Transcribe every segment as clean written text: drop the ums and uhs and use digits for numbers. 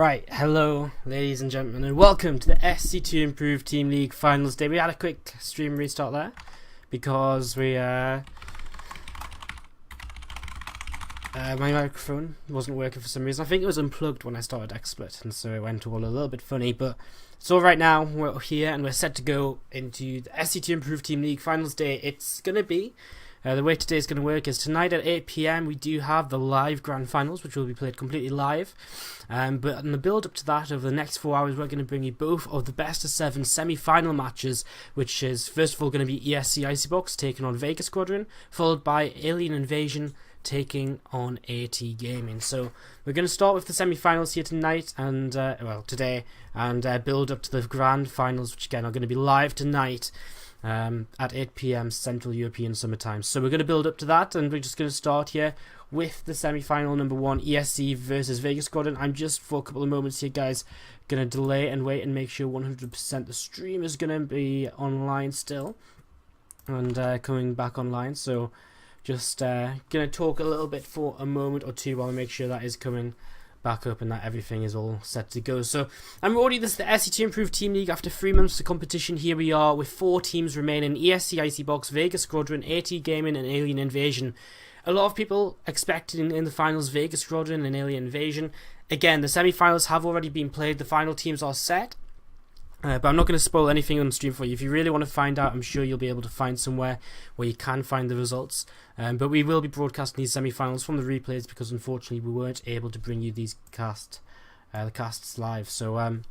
Alright, hello ladies and gentlemen, and welcome to the SC2 Improved Team League Finals Day. We had a quick stream restart there because my microphone wasn't working for some reason. I think it was unplugged when I started XSplit, and so it went all a little bit funny, but so right now we're here and we're set to go into the SC2 Improved Team League Finals Day. It's going to be the way today is going to work is tonight at 8 PM we do have the live grand finals, which will be played completely live. But in the build up to that, over the next 4 hours, we're going to bring you both of the best of 7 semi-final matches, which is first of all going to be ESC Icebox taking on Vega Squadron, followed by Alien Invasion taking on AT Gaming. So we're going to start with the semi-finals here tonight and today, and build up to the grand finals, which again are going to be live tonight. At 8 PM Central European Summer Time. So we're going to build up to that, and we're just going to start here with the semi-final number 1, ESC versus Vega Squadron. I'm just, for a couple of moments here, guys, going to delay and wait and make sure 100% the stream is going to be online still, and coming back online. So just going to talk a little bit for a moment or two while I make sure that is coming back up and that everything is all set to go. So I'm already this is the SC2 Improved Team League after 3 months of competition. Here we are with 4 teams remaining: ESC Icebox, Vega Squadron, AT Gaming and Alien Invasion. A lot of people expected in the finals Vega Squadron and Alien Invasion. Again, the semi-finals have already been played, the final teams are set. But I'm not going to spoil anything on the stream for you. If you really want to find out, I'm sure you'll be able to find somewhere where you can find the results. But we will be broadcasting these semi-finals from the replays because unfortunately we weren't able to bring you these the casts live. So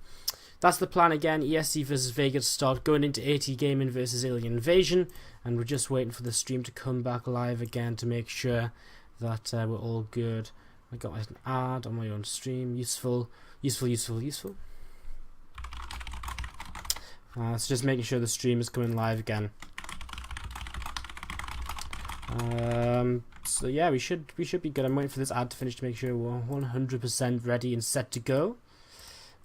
that's the plan again. ESC versus Vega to start, going into AT Gaming versus Alien Invasion, and we're just waiting for the stream to come back live again to make sure that we're all good. I got an ad on my own stream. Useful. So just making sure the stream is coming live again. So yeah, we should be good. I'm waiting for this ad to finish to make sure we're 100% ready and set to go.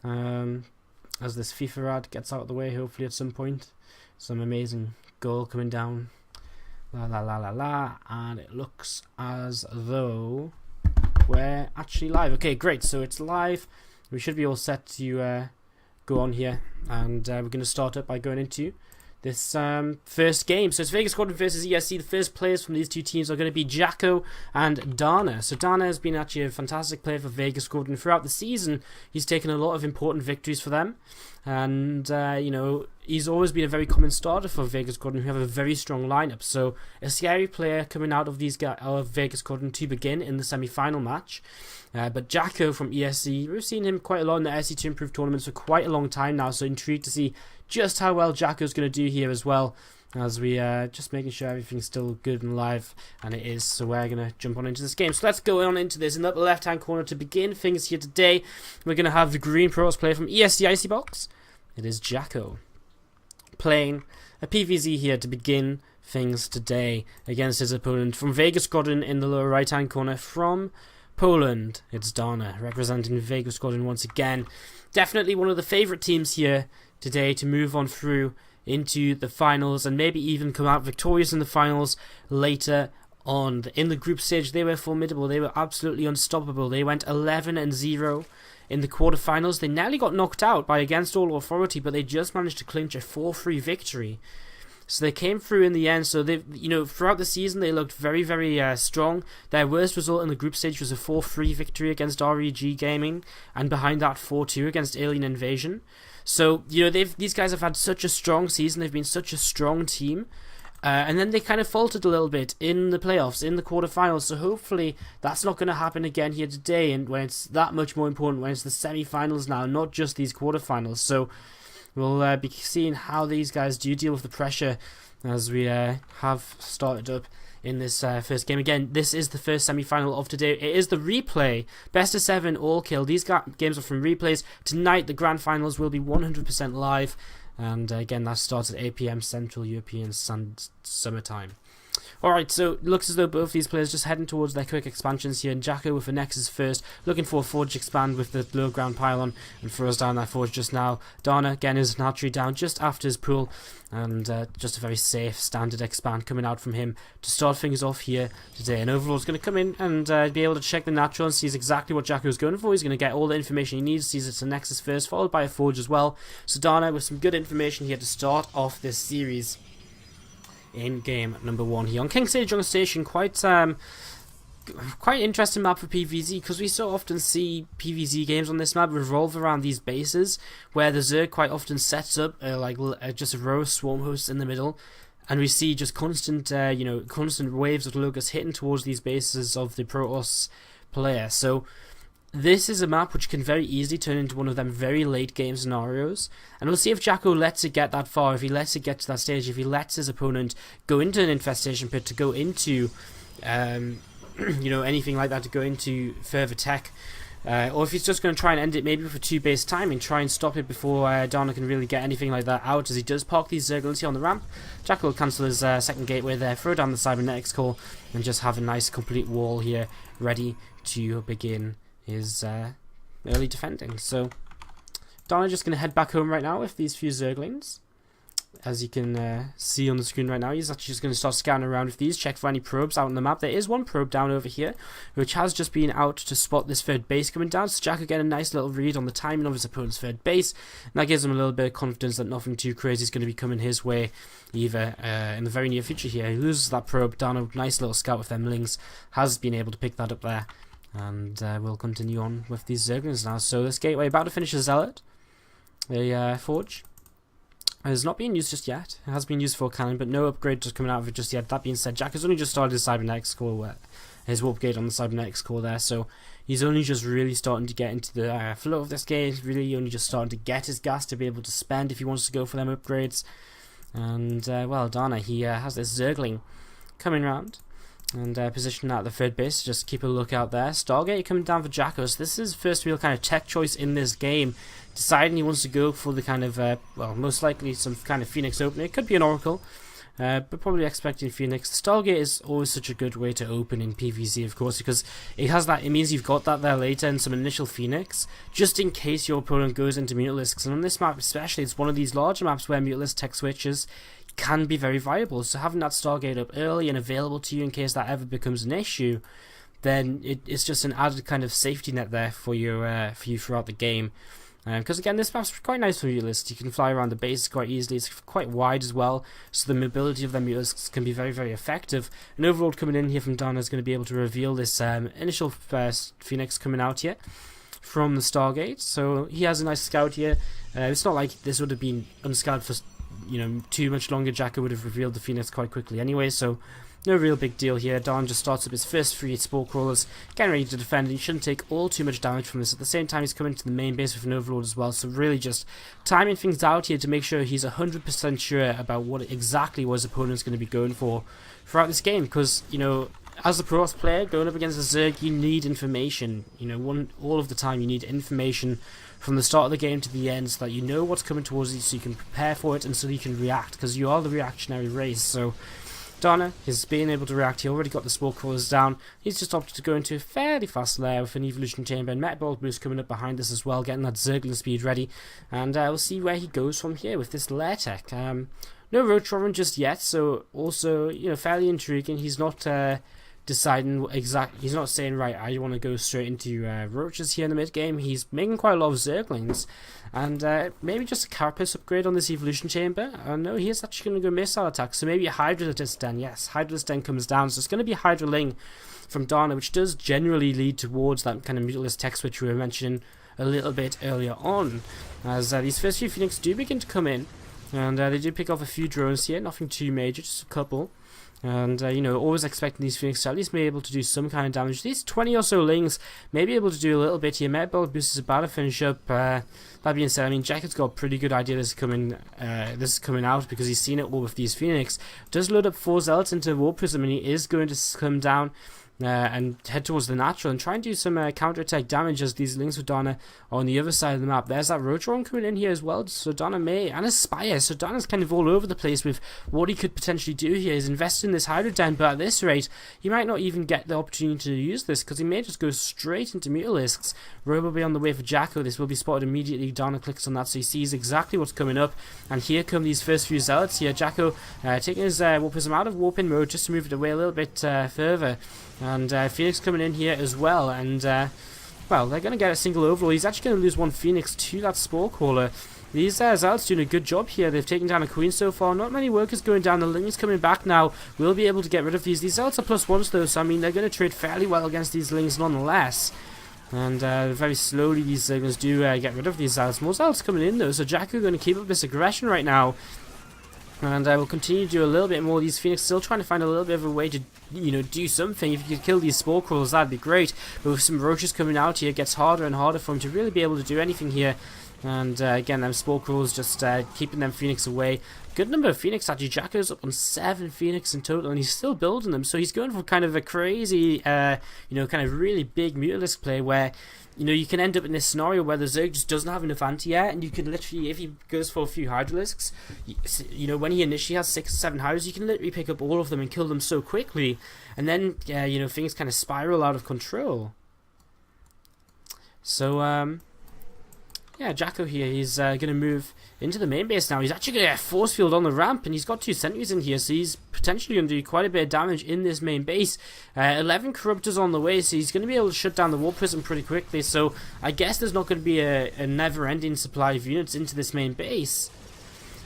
As this FIFA ad gets out of the way, hopefully at some point, some amazing goal coming down. And it looks as though we're actually live. Okay, great. So it's live. We should be all set to go on here, and we're going to start up by going into this first game. So it's Vega Squadron versus ESC. The first players from these two teams are going to be Jacko and Dana. So Dana has been actually a fantastic player for Vega Squadron throughout the season. He's taken a lot of important victories for them, and he's always been a very common starter for Vega Squadron, who have a very strong lineup. So a scary player coming out of these Vega Squadron to begin in the semi-final match. But Jacko from ESC, we've seen him quite a lot in the SC2 Improved tournaments for quite a long time now, so intrigued to see just how well Jacko's going to do here as well, as we just making sure everything's still good and live, and it is. So we're going to jump on into this game. So let's go on into this. In the upper left hand corner to begin things here today, we're going to have the green Protoss player from ESC Icebox. It is Jacko playing a PvZ here to begin things today against his opponent from Vega Squadron. In the lower right hand corner from Poland, it's Dana representing Vega Squadron once again. Definitely one of the favourite teams here today to move on through into the finals and maybe even come out victorious in the finals later on. In the group stage, they were formidable. They were absolutely unstoppable. They went 11-0 in the quarterfinals. They nearly got knocked out by Against All Authority, but they just managed to clinch a 4-3 victory. So they came through in the end. So they, throughout the season they looked very, very strong. Their worst result in the group stage was a 4-3 victory against REG Gaming, and behind that 4-2 against Alien Invasion. So these guys have had such a strong season. They've been such a strong team, and then they kind of faltered a little bit in the playoffs, in the quarterfinals. So hopefully that's not going to happen again here today, and when it's that much more important, when it's the semi-finals now, not just these quarterfinals. So we'll be seeing how these guys do deal with the pressure as we have started up in this first game. Again, this is the first semi-final of today. It is the replay, best of 7 all kill. These games are from replays. Tonight the grand finals will be 100% live, and again that starts at 8 PM Central European Summer Time. Alright, so it looks as though both these players just heading towards their quick expansions here, and Jacko with the Nexus first, looking for a Forge expand with the low ground pylon, and throws down that Forge just now. Dana, again, his archery down just after his pool, and just a very safe standard expand coming out from him to start things off here today. And Overlord's going to come in and be able to check the natural and sees exactly what Jacko's going for. He's going to get all the information he needs, sees it's a Nexus first, followed by a Forge as well. So Dana with some good information here to start off this series in game number 1 here on King Stage Jungle Station. Quite interesting map for PvZ, because we so often see PvZ games on this map revolve around these bases where the Zerg quite often sets up just a row of swarm hosts in the middle, and we see just constant constant waves of Logos hitting towards these bases of the Protoss player. So this is a map which can very easily turn into one of them very late game scenarios, and we'll see if Jacko lets it get that far, if he lets it get to that stage, if he lets his opponent go into an infestation pit, to go into anything like that, to go into further tech, or if he's just going to try and end it maybe with a 2 base timing, try and stop it before Dana can really get anything like that out, as he does park these Zerglings here on the ramp. Jacko will cancel his second gateway there, throw down the cybernetics core, and just have a nice complete wall here ready to begin his early defending. So Dana just going to head back home right now with these few Zerglings. As you can see on the screen right now, he's actually just going to start scanning around with these, check for any probes out on the map. There is one probe down over here, which has just been out to spot this third base coming down, so Jack will get a nice little read on the timing of his opponent's third base, and that gives him a little bit of confidence that nothing too crazy is going to be coming his way either in the very near future here. He loses that probe down, a nice little scout with them Lings, has been able to pick that up there, and we'll continue on with these Zerglings now. So this gateway about to finish a Zealot, a Forge. It's not being used just yet. It has been used for cannon, but no upgrade just coming out of it just yet. That being said, Jack has only just started his cybernetics core, his warp gate on the cybernetics core there, so he's only just really starting to get into the flow of this game. He's really only just starting to get his gas to be able to spend if he wants to go for them upgrades. And well, Dana, he has this Zergling coming round and positioned at the third base. Just keep a lookout there. Stargate coming down for Jacko. So this is first real kind of tech choice in this game, deciding he wants to go for the kind of well, most likely some kind of Phoenix opener. It could be an Oracle, but probably expecting Phoenix. Stargate is always such a good way to open in PvZ, of course, because it has that. It means you've got that there later and some initial Phoenix, just in case your opponent goes into Mutalisks. And on this map especially, it's one of these larger maps where Mutalisk tech switches can be very viable. So having that Stargate up early and available to you in case that ever becomes an issue, then it's just an added kind of safety net there for you throughout the game. Because again, this map's quite nice for Mutalisks. You can fly around the base quite easily. It's quite wide as well, so the mobility of the Mutalisks can be very, very effective. And Overlord coming in here from Dana is going to be able to reveal this initial Phoenix coming out here from the Stargate. So he has a nice scout here. It's not like this would have been unscouted for too much longer. Jacko would have revealed the Phoenix quite quickly anyway, so no real big deal here. Don just starts up his first 3 Spore Crawlers, getting ready to defend, and he shouldn't take all too much damage from this. At the same time, he's coming to the main base with an Overlord as well, so really just timing things out here to make sure he's 100% sure about what exactly his opponent's going to be going for throughout this game, because, as a Protoss player, going up against a Zerg, you need information. All of the time you need information from the start of the game to the end, so that you know what's coming towards you, so you can prepare for it, and so you can react, because you are the reactionary race. So Dana is being able to react. He already got the Spore Crawlers down. He's just opted to go into a fairly fast lair with an Evolution Chamber, and Metabolic Boost coming up behind this as well, getting that Zergling speed ready, and we'll see where he goes from here with this lair tech. No Roach Warren just yet, so also fairly intriguing. He's not deciding exactly. He's not saying, right, I want to go straight into Roaches here in the mid game. He's making quite a lot of Zerglings, and maybe just a Carapace upgrade on this Evolution Chamber. No, he is actually going to go missile attack, so maybe a Hydralisk Den. Yes, Hydralisk Den comes down, so it's going to be Hydraling from Dana, which does generally lead towards that kind of Mutalisk tech switch we were mentioning a little bit earlier on, as these first few Phoenix do begin to come in, and they do pick off a few drones here, nothing too major, just a couple. And, always expecting these Phoenix to at least be able to do some kind of damage. These 20 or so Lings may be able to do a little bit here. Metabolic Boost is about to finish up. That being said, Jacket's got a pretty good idea this is coming out, because he's seen it all with these Phoenix. Does load up 4 Zealots into War Prism, and he is going to come down and head towards the natural and try and do some counter-attack damage as these links with Donna are on the other side of the map. There's that RO4 coming in here as well, so Donna may, and a Spire, so Donna's kind of all over the place with what he could potentially do here. He's invested in this Hydro Den, but at this rate, he might not even get the opportunity to use this, because he may just go straight into Mutalisks. Robo will be on the way for Jacko. This will be spotted immediately. Donna clicks on that, so he sees exactly what's coming up, and here come these first few Zealots here. Jacko taking his Warp Prism out of warping mode just to move it away a little bit further. And Phoenix coming in here as well, and well, they're going to get a single overall. He's actually going to lose one Phoenix to that Spore Crawler. These Zealots doing a good job here. They've taken down a Queen so far. Not many workers going down. The Lings coming back now. We'll be able to get rid of these. These Zealots are +1s though, so I mean, they're going to trade fairly well against these Lings nonetheless. And very slowly these Zerglings do get rid of these Zealots. More Zealots coming in though, so Jacko going to keep up this aggression right now. And we'll continue to do a little bit more. These Phoenix still trying to find a little bit of a way to, you know, do something. If you could kill these Spore Crawlers, that'd be great. But with some Roaches coming out here, it gets harder and harder for him to really be able to do anything here. And again, them Spore Crawlers just keeping them Phoenix away. Good number of Phoenix actually. Jacko's up on 7 Phoenix in total, and he's still building them. So he's going for kind of a crazy, you know, kind of really big Mutalisk play where, you know, you can end up in this scenario where the Zerg just doesn't have enough anti-air, and you can literally, if he goes for a few Hydralisks, you know, when he initially has 6 or 7 Hydras, you can literally pick up all of them and kill them so quickly, and then, you know, things kind of spiral out of control. So, yeah, Jacko here, he's going to move into the main base now. He's actually going to get force field on the ramp, and he's got 2 sentries in here, so he's potentially going to do quite a bit of damage in this main base. 11 Corruptors on the way, so he's going to be able to shut down the Warp Prism pretty quickly, so I guess there's not going to be a never-ending supply of units into this main base.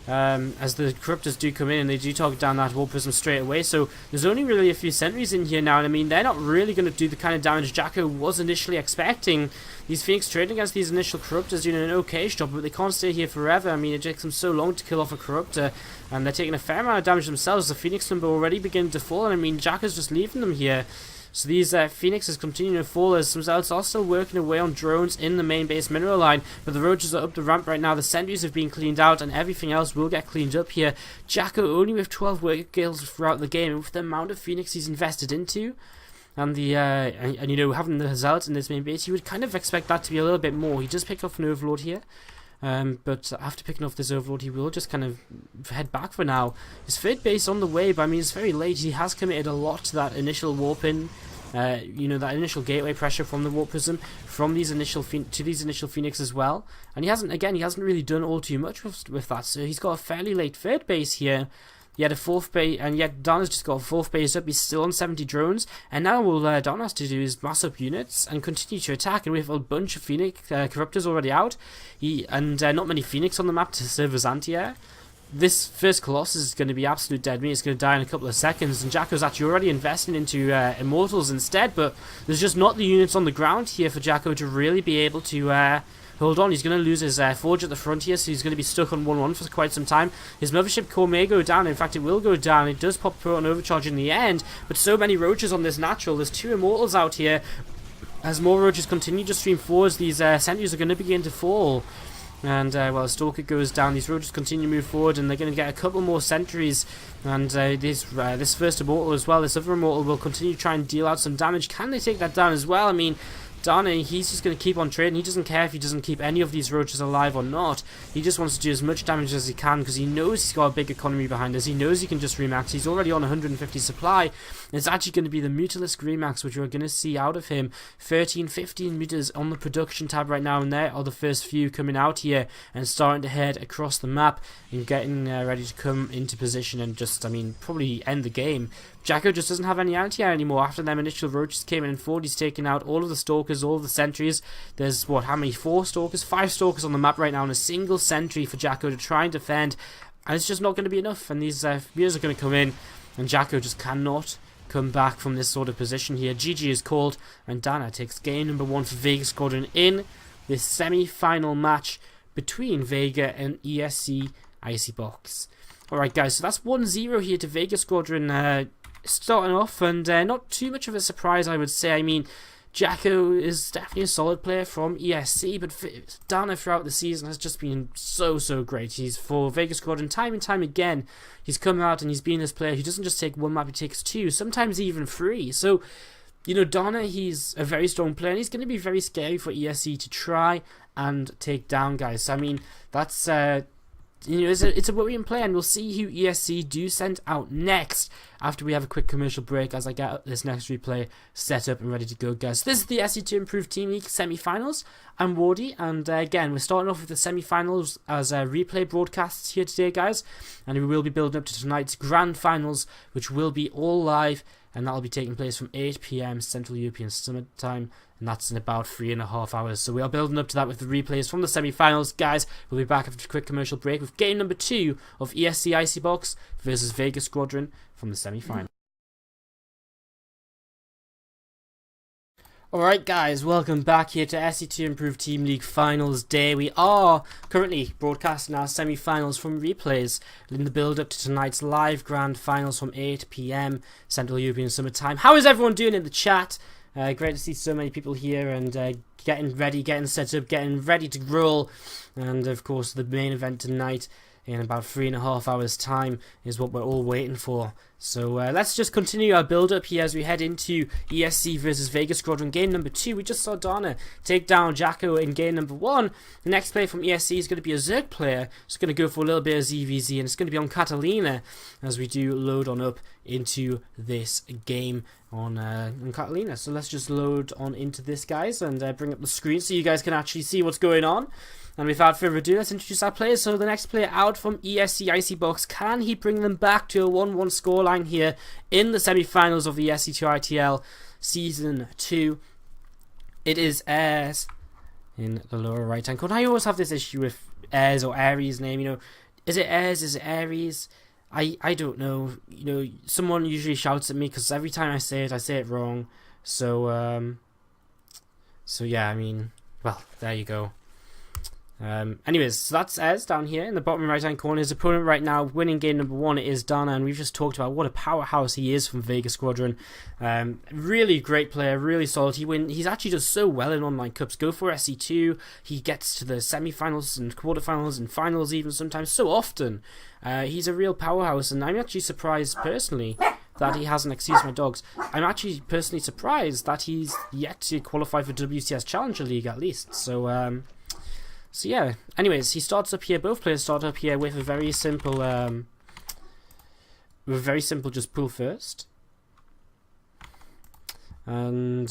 As the Corruptors do come in and they do target down that Warp Prism straight away, so there's only really a few sentries in here now, and I mean, they're not really going to do the kind of damage Jacko was initially expecting. These Phoenix trading against these initial Corruptors doing an okay job, but they can't stay here forever. I mean, it takes them so long to kill off a Corruptor, and they're taking a fair amount of damage themselves. The Phoenix number already beginning to fall, and I mean, Jacko's just leaving them here. So these Phoenixes continue to fall as some Zealots are still working away on drones in the main base mineral line, but the Roaches are up the ramp right now. The sentries have been cleaned out, and everything else will get cleaned up here. Jacko only with 12 worker kills throughout the game, and with the amount of Phoenix he's invested into, and the and you know, having the Zealots in this main base, you would kind of expect that to be a little bit more. He does pick off an Overlord here. But after picking off this Overlord, he will just kind of head back for now. His third base on the way, but I mean, it's very late. He has committed a lot to that initial warp in. You know, that initial gateway pressure from the Warp Prism, from these initial Phoenix as well. And he hasn't really done all too much with that. So he's got a fairly late third base here. He had a 4th base, and yet Donna's just got a 4th base up. He's still on 70 drones, and now all Donna has to do is mass up units and continue to attack. And we have a bunch of Phoenix Corruptors already out, not many Phoenix on the map to serve as anti-air. This first Colossus is going to be absolute dead meat. It's going to die in a couple of seconds, and Jacko's actually already investing into Immortals instead, but there's just not the units on the ground here for Jacko to really be able to hold on. He's going to lose his Forge at the front here, so he's going to be stuck on 1-1 for quite some time. His Mothership Core may go down. In fact, it will go down. It does pop Proton Overcharge in the end, but so many Roaches on this natural. There's 2 Immortals out here. As more Roaches continue to stream forwards, these sentries are going to begin to fall. And well, Stalker goes down. These Roaches continue to move forward, and they're going to get a couple more sentries. And this first Immortal as well, this other Immortal will continue to try and deal out some damage. Can they take that down as well? I mean, Donna, he's just going to keep on trading. He doesn't care if he doesn't keep any of these Roaches alive or not. He just wants to do as much damage as he can, because he knows he's got a big economy behind us. He knows he can just remax. He's already on 150 supply. And it's actually going to be the Mutalisk remax, which we're going to see out of him. 13, 15 meters on the production tab right now, and there are the first few coming out here and starting to head across the map and getting ready to come into position and just, I mean, probably end the game. Jacko just doesn't have any anti-air anymore. After them initial Roaches came in 40, he's taken out all of the Stalkers, all of the sentries. There's, what, how many? 4 Stalkers? 5 Stalkers on the map right now, and a single sentry for Jacko to try and defend. And it's just not going to be enough, and these Spears are going to come in, and Jacko just cannot come back from this sort of position here. GG is called, and Dana takes game number 1 for Vega Squadron in this semi-final match between Vega and ESC Icy Box. Alright guys, so that's 1-0 here to Vega Squadron starting off, and not too much of a surprise, I would say. I mean, Jacko is definitely a solid player from ESC, but Dana throughout the season has just been so great. He's for Vega Squadron time and time again. He's come out and he's been this player who doesn't just take 1 map, he takes 2, sometimes even 3. So you know, Donna, he's a very strong player, and he's going to be very scary for ESC to try and take down, guys. So, I mean, that's, you know, it's a worrying play, and we'll see who ESC do send out next after we have a quick commercial break as I get this next replay set up and ready to go, guys. So this is the SC2 Improved Team League semi-finals. I'm Wardy, and again, we're starting off with the semi-finals as replay broadcasts here today, guys, and we will be building up to tonight's grand finals, which will be all live, and that'll be taking place from 8 PM Central European Summer Time, and that's in about 3.5 hours. So we are building up to that with the replays from the semi-finals, guys. We'll be back after a quick commercial break with game number 2 of ESC Icy Box versus Vega Squadron from the semi-final. Alright guys, welcome back here to SC2 Improved Team League Finals Day. We are currently broadcasting our semi-finals from replays in the build-up to tonight's live grand finals from 8 PM Central European Summer Time. How is everyone doing in the chat? Great to see so many people here and getting ready, getting set up, getting ready to roll. And of course the main event tonight in about 3.5 hours time is what we're all waiting for. So let's just continue our build up here as we head into ESC versus Vega Squadron game number 2. We just saw Donna take down Jacko in game number 1. The next player from ESC is going to be a Zerg player. It's going to go for a little bit of ZVZ, and it's going to be on Catalina as we do load on up into this game on Catalina. So let's just load on into this, guys, and bring up the screen so you guys can actually see what's going on. And without further ado, let's introduce our players. So the next player out from ESC Icy Box, can he bring them back to a 1-1 scoreline here in the semi-finals of the SC2ITL Season 2? It is Airs in the lower right-hand corner. I always have this issue with Airs or Aries name, you know. Is it Airs? Is it Aries? I don't know. You know, someone usually shouts at me because every time I say it wrong. So, so yeah, I mean, well, there you go. Anyways, so that's Ez down here in the bottom right hand corner. His opponent right now winning game number 1 is Dana, and we've just talked about what a powerhouse he is from Vega Squadron. Really great player, really solid. He's actually does so well in online cups. Go for SC2, he gets to the semi-finals and quarterfinals and finals even sometimes so often. He's a real powerhouse, and I'm actually surprised personally that he hasn't, excuse my dogs, I'm actually personally surprised that he's yet to qualify for WCS Challenger League at least. So so yeah, anyways, he starts up here, both players start up here with a very simple just pull first. And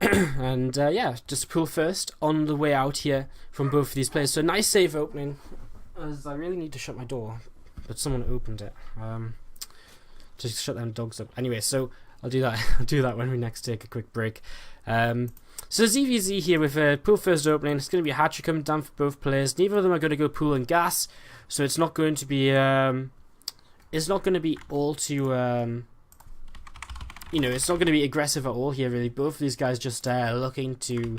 and yeah, just pull first on the way out here from both of these players. So nice save opening, as I really need to shut my door, but someone opened it. Just shut them dogs up. Anyway, so I'll do that. I'll do that when we next take a quick break. So ZVZ here with a pool first opening. It's going to be a hat-trick coming down for both players. Neither of them are going to go pool and gas, so it's not going to be all too you know, it's not going to be aggressive at all here really. Both of these guys just looking to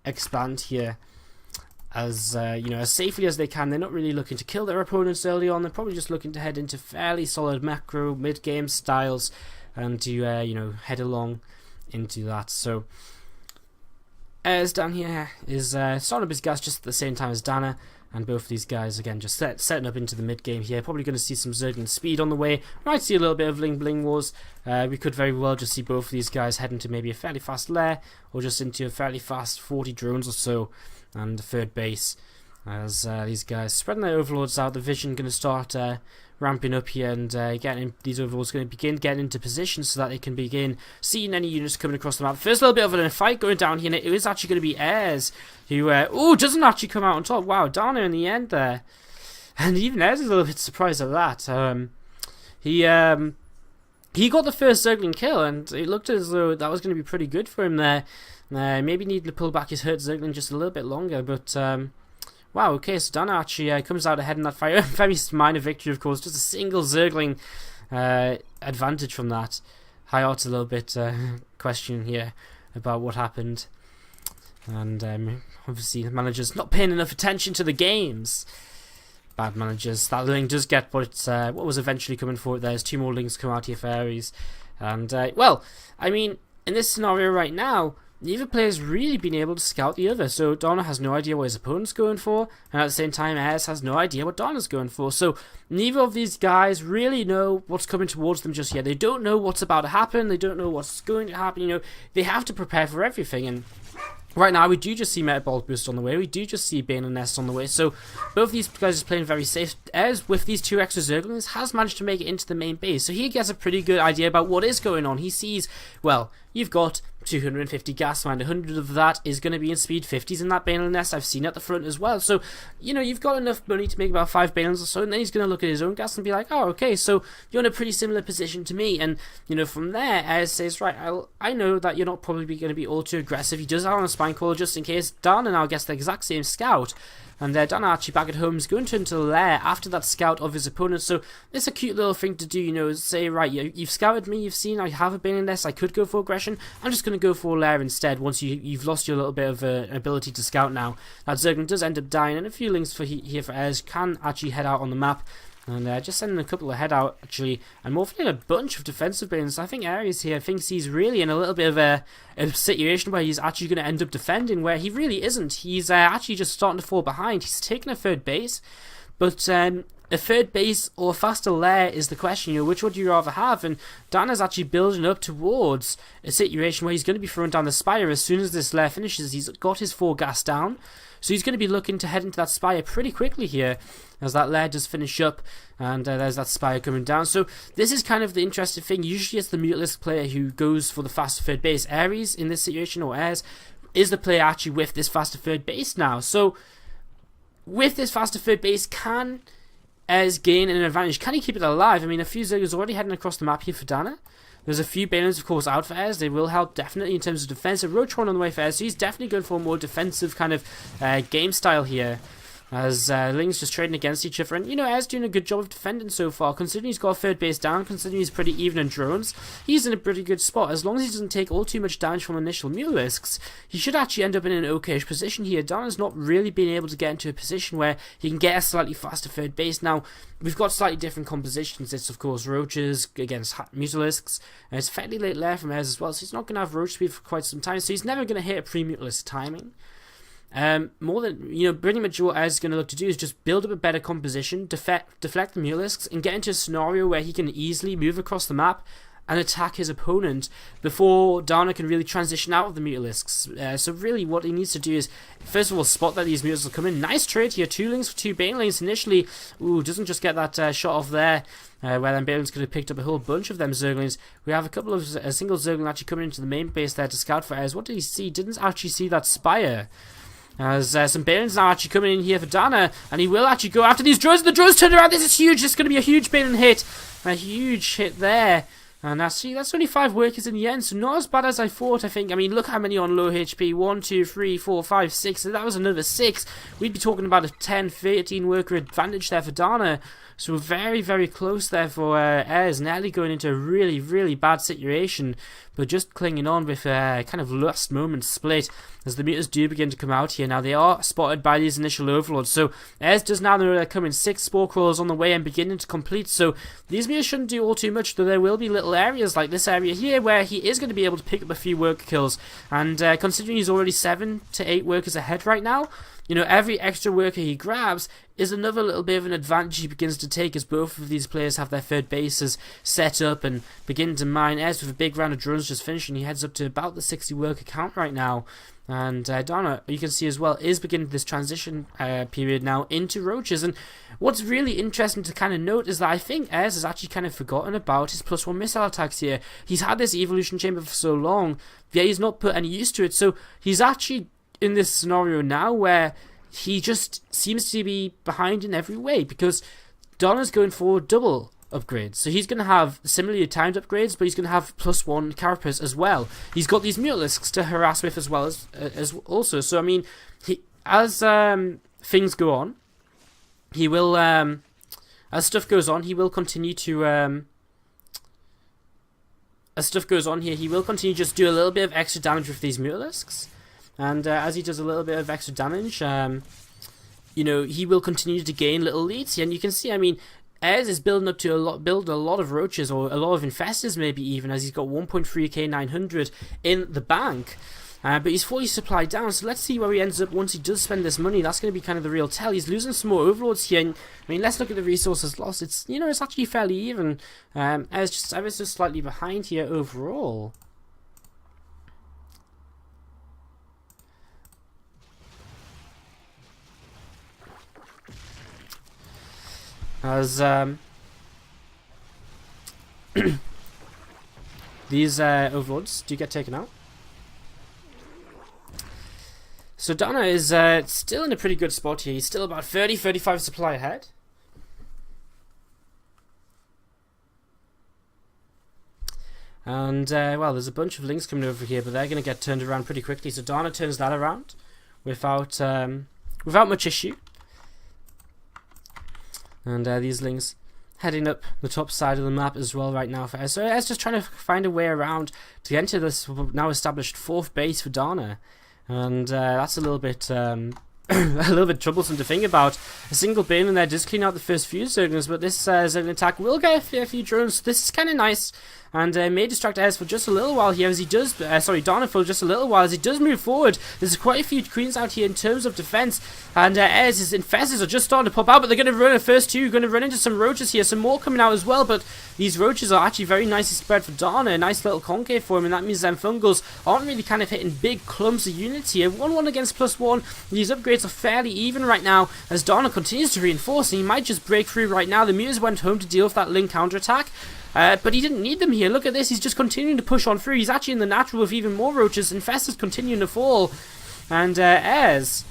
expand here as you know, as safely as they can. They're not really looking to kill their opponents early on. They're probably just looking to head into fairly solid macro mid-game styles and to you know, head along into that. So Ez down here is starting up his gas just at the same time as Dana, and both of these guys again just setting up into the mid game here. Probably going to see some Zerglin speed on the way. Might see a little bit of bling wars. We could very well just see both of these guys heading to maybe a fairly fast lair, or just into a fairly fast 40 drones or so, and the third base as these guys spreading their overlords out. The vision going to start ramping up here, and getting these overlords going to begin getting into position so that they can begin seeing any units coming across the map. First little bit of a fight going down here, and it is actually going to be Ez who doesn't actually come out on top. Wow, Dana in the end there, and even Ez is a little bit surprised at that. He got the first Zergling kill, and it looked as though that was going to be pretty good for him there. Maybe needing to pull back his hurt Zergling just a little bit longer, but wow, okay, so Dana actually comes out ahead in that fight. Very minor victory, of course, just a single Zergling advantage from that. High Art's a little bit questioning here about what happened, and obviously the manager's not paying enough attention to the games. Bad managers. That link does get what was eventually coming for it. There's 2 more links come out here for Aries, and well, I mean, in this scenario right now, neither player's really been able to scout the other. So Donna has no idea what his opponent's going for, and at the same time, Ez has no idea what Donna's going for. So neither of these guys really know what's coming towards them just yet. They don't know what's about to happen. They don't know what's going to happen. You know, they have to prepare for everything. And right now, we do just see Metabolic Boost on the way. We do just see Bane and Nest on the way. So both these guys are playing very safe. Ez, with these 2 extra Zerglings, has managed to make it into the main base. So he gets a pretty good idea about what is going on. He sees, well, you've got 250 gas mine, 100 of that is going to be in speed 50s in that Banelin Nest. I've seen at the front as well. So, you know, you've got enough money to make about 5 Banelins or so, and then he's going to look at his own gas and be like, oh, okay, so you're in a pretty similar position to me. And, you know, from there, Ez says, right, I know that you're not probably going to be all too aggressive. He does have on a Spine Crawler just in case. Dana now gets the exact same scout. And Dana actually back at home is going to enter the lair after that scout of his opponent. So it's a cute little thing to do, you know, say, right, you've scouted me, you've seen I have a Bane in this, I could go for aggression. I'm just going to go for a lair instead once you've lost your little bit of an ability to scout now. That Zergling does end up dying, and a few links for here for Ez can actually head out on the map. And just sending a couple of head out, actually, and morphing in a bunch of defensive Banes. I think Ares here thinks he's really in a little bit of a situation where he's actually going to end up defending, where he really isn't. He's actually just starting to fall behind. He's taken a 3rd base, but a 3rd base or a faster lair is the question. You know, which would you rather have? And Dana's actually building up towards a situation where he's going to be throwing down the Spire as soon as this lair finishes. He's got his 4 gas down, so he's going to be looking to head into that Spire pretty quickly here as that lair does finish up, and there's that Spire coming down. So this is kind of the interesting thing. Usually it's the Mutalisk player who goes for the faster 3rd base. Ares in this situation, or Ez, is the player actually with this faster 3rd base now. So with this faster 3rd base, can Ez gain an advantage? Can he keep it alive? I mean, a few Zerglings already heading across the map here for Dana. There's a few Banelins, of course, out for Ez. They will help definitely in terms of defense. A Roach on the way for Ez, so he's definitely going for a more defensive kind of game style here. As Ling's just trading against each other, and you know, Ez doing a good job of defending so far. Considering he's got a 3rd base down, considering he's pretty even in drones, he's in a pretty good spot. As long as he doesn't take all too much damage from initial Mutalisks, he should actually end up in an okayish position here. Dana's not really being able to get into a position where he can get a slightly faster 3rd base. Now, we've got slightly different compositions. It's, of course, Roaches against Mutalisks, and it's fairly late lair from Ez as well, so he's not going to have Roach speed for quite some time, so he's never going to hit a pre-Mutalisk timing. More than, you know, pretty much what Ez is going to look to do is just build up a better composition, deflect the Mutalisks, and get into a scenario where he can easily move across the map and attack his opponent before Dana can really transition out of the Mutalisks. So really what he needs to do is, first of all, spot that these Mutalisks will come in. Nice trade here, 2 links for 2 Banelins initially. Ooh, doesn't just get that shot off there, where then Banelins could have picked up a whole bunch of them Zerglings. We have a couple of, a single Zergling actually coming into the main base there to scout for Ez. What did he see? Didn't actually see that Spire. As some Banelins now actually coming in here for Dana, and he will actually go after these drones. The drones turned around. This is huge. This is going to be a huge Banelin hit. A huge hit there. And that's only 5 workers in the end, so not as bad as I thought, I think. I mean, look how many on low HP. 1, 2, 3, 4, 5, 6. So that was another 6. We'd be talking about a 10, 13 worker advantage there for Dana. So very, very close there for Ez. Nearly going into a really, really bad situation, but just clinging on with a kind of last moment split as the meters do begin to come out here. Now they are spotted by these initial overlords, so Ez does now know they're coming. 6 spore crawlers on the way and beginning to complete, so these meters shouldn't do all too much, though there will be little areas like this area here where he is going to be able to pick up a few worker kills, and considering he's already 7 to 8 workers ahead right now, you know, every extra worker he grabs is another little bit of an advantage he begins to take as both of these players have their 3rd bases set up and begin to mine. Ez with a big round of drones just finishing, he heads up to about the 60 worker count right now. And Dana, you can see as well, is beginning this transition period now into Roaches. And what's really interesting to kind of note is that I think Ez has actually kind of forgotten about his +1 missile attacks here. He's had this evolution chamber for so long, yet he's not put any use to it. So he's actually in this scenario now where he just seems to be behind in every way, because Donna's going for double upgrades. So he's going to have similarly timed upgrades, but he's going to have +1 carapace as well. He's got these Mutalisks to harass with as well as also. So I mean, as things go on, he will as stuff goes on, he will continue to as stuff goes on here, he will continue to just do a little bit of extra damage with these Mutalisks. And as he does a little bit of extra damage, you know, he will continue to gain little leads here. And you can see, I mean, Ez is building up to build a lot of Roaches, or a lot of Infestors maybe even, as he's got 1.3k 900 in the bank. But he's fully supplied down, so let's see where he ends up once he does spend this money. That's going to be kind of the real tell. He's losing some more overlords here. And, I mean, let's look at the resources lost. It's, you know, it's actually fairly even. I was just slightly behind here overall. As these overlords do get taken out. So Dana is still in a pretty good spot here. He's still about 30-35 supply ahead. And, well, there's a bunch of links coming over here, but they're going to get turned around pretty quickly. So Dana turns that around without much issue. And these links heading up the top side of the map as well right now. So it's just trying to find a way around to enter this now established 4th base for Dana. And that's a little bit a little bit troublesome to think about. A single bin in there does clean out the first few Zerglings, but this Zergling attack will get a fair few drones. So this is kind of nice, and may distract Ez for just a little while here as he does. Dana for just a little while as he does move forward. There's quite a few queens out here in terms of defense, and Ez's infestors are just starting to pop out, but they're going to run the first two. Going to run into some roaches here, some more coming out as well. But these roaches are actually very nicely spread for Dana. A nice little concave for him, and that means them fungals aren't really kind of hitting big clumps of units here. 1-1 against +1. These upgrades are fairly even right now as Dana continues to reinforce, and he might just break through right now. The Mutants went home to deal with that link counterattack. But he didn't need them here. Look at this. He's just continuing to push on through. He's actually in the natural with even more roaches. Infestors continuing to fall. And Ez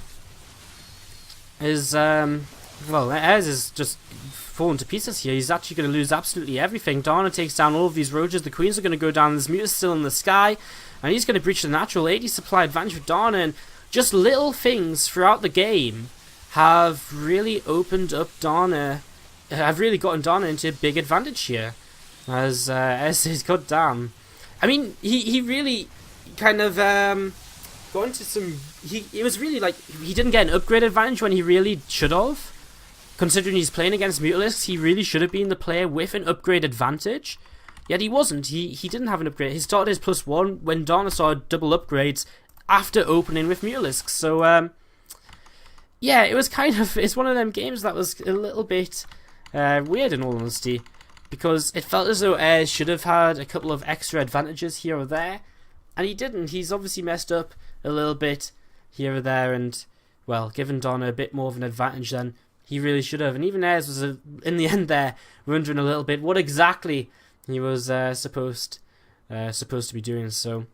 is, well, Ez is just falling to pieces here. He's actually going to lose absolutely everything. Dana takes down all of these roaches. The queens are going to go down. There's mutants still in the sky. And he's going to breach the natural 80 supply advantage for Dana. And just little things throughout the game have really opened up Dana. Have really gotten Dana into a big advantage here. As he's got damn. I mean, he really kind of got into some. It was really like he didn't get an upgrade advantage when he really should have. Considering he's playing against Mutalisks, he really should have been the player with an upgrade advantage. Yet he wasn't. He didn't have an upgrade. He started his +1 when Dana started double upgrades after opening with Mutalisks. So yeah, it was kind of. It's one of them games that was a little bit weird in all honesty. Because it felt as though Ez should have had a couple of extra advantages here or there. And he didn't. He's obviously messed up a little bit here or there. And, well, given Dana a bit more of an advantage than he really should have. And even Ez was, in the end there, wondering a little bit what exactly he was supposed to be doing. So,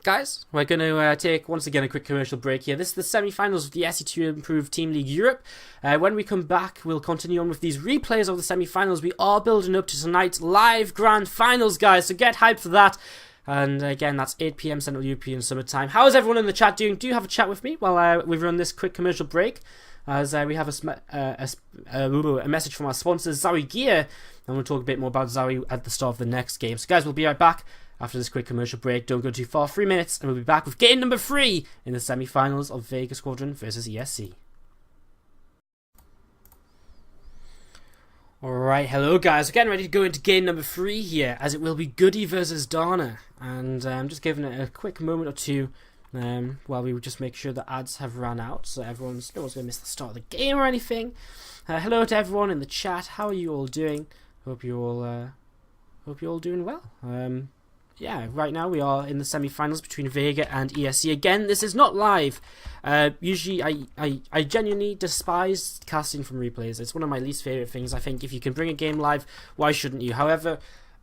guys, we're going to take, once again, a quick commercial break here. This is the semi-finals of the SC2 Improved Team League Europe. When we come back, we'll continue on with these replays of the semi-finals. We are building up to tonight's live grand finals, guys, so get hyped for that. And again, that's 8 PM Central European Summer Time. How is everyone in the chat doing? Do you have a chat with me while we run this quick commercial break? As we have a message from our sponsor, Zowie Gear. And we'll talk a bit more about Zowie at the start of the next game. So, guys, we'll be right back after this quick commercial break. Don't go too far, 3 minutes, and we'll be back with game number 3 in the semi-finals of Vega Squadron versus ESC. Alright, hello guys, we're getting ready to go into game number 3 here, as it will be Goody versus Dana. And I'm just giving it a quick moment or two while we just make sure the ads have run out, so no one's going to miss the start of the game or anything. Hello to everyone in the chat, how are you all doing? Hope you're all doing well. Yeah, right now we are in the semi-finals between Vega and ESC. Again, this is not live. Usually, I genuinely despise casting from replays. It's one of my least favourite things. I think if you can bring a game live, why shouldn't you? However,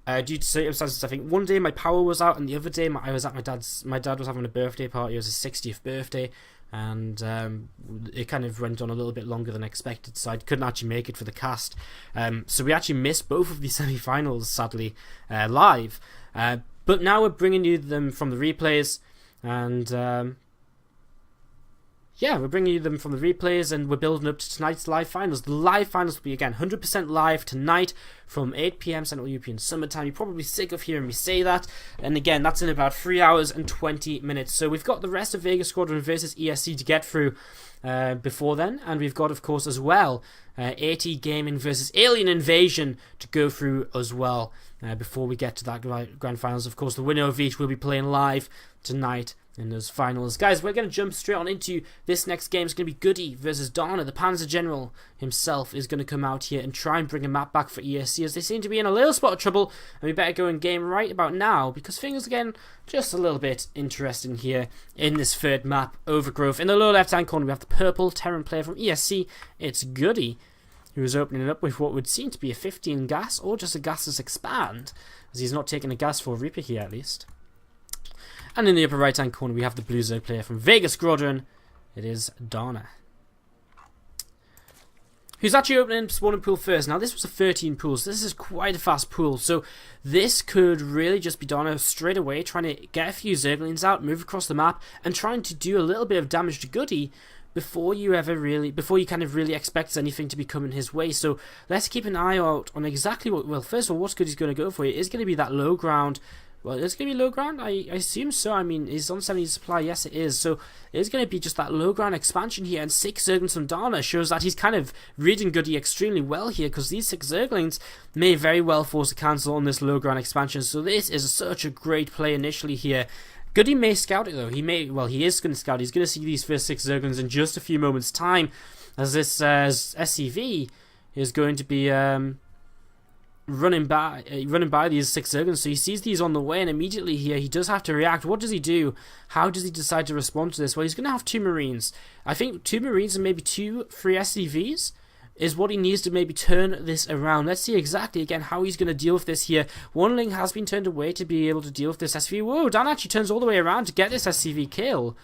due to circumstances, I think one day my power was out, and the other day I was at my dad was having a birthday party. It was his 60th birthday, and it kind of went on a little bit longer than expected, so I couldn't actually make it for the cast. So we actually missed both of the semi-finals, sadly, live. But now we're bringing you them from the replays, and yeah, we're bringing you them from the replays, and we're building up to tonight's live finals. The live finals will be, again, 100% live tonight from 8 PM Central European Summer Time. You're probably sick of hearing me say that, and again, that's in about 3 hours and 20 minutes. So we've got the rest of Vega Squadron versus ESC to get through before then, and we've got, of course, as well, AT Gaming versus Alien Invasion to go through as well before we get to that grand finals. Of course, the winner of each will be playing live tonight in those finals. Guys, we're going to jump straight on into this next game. It's going to be Goody versus Donna. The Panzer General himself is going to come out here and try and bring a map back for ESC, as they seem to be in a little spot of trouble, and we better go in game right about now, because things are getting just a little bit interesting here in this third map, Overgrowth. In the lower left hand corner we have the purple Terran player from ESC. It's Goody, who is opening it up with what would seem to be a 15 gas, or just a gasless expand, as he's not taking a gas for Reaper here at least. And in the upper right hand corner we have the blue Zerg player from Vega Squadron. It is Donna, who's actually opening spawning pool first. Now this was a 13 pool, so this is quite a fast pool, so this could really just be Donna straight away trying to get a few Zerglings out, move across the map, and trying to do a little bit of damage to Goody before you kind of really expect anything to be coming his way. So let's keep an eye out on exactly what, well, first of all, what Goody's going to go for. It is going to be that low ground. Well, it's going to be low ground? I assume so. I mean, is on 70 supply? Yes, it is. So it's going to be just that low ground expansion here, and 6 Zerglings from Donna shows that he's kind of reading Goody extremely well here, because these 6 Zerglings may very well force a cancel on this low ground expansion. So this is such a great play initially here. Goody may scout it though. He is going to scout. He's going to see these first 6 Zerglings in just a few moments' time, as this SCV is going to be running by these 6 Zerglings. So he sees these on the way, and immediately here he does have to react. What does he do? How does he decide to respond to this? Well, he's going to have 2 Marines. I think 2 Marines and maybe 2 free SCVs is what he needs to maybe turn this around. Let's see exactly again how he's going to deal with this here. One Ling has been turned away to be able to deal with this SCV. Whoa, Dan actually turns all the way around to get this SCV kill.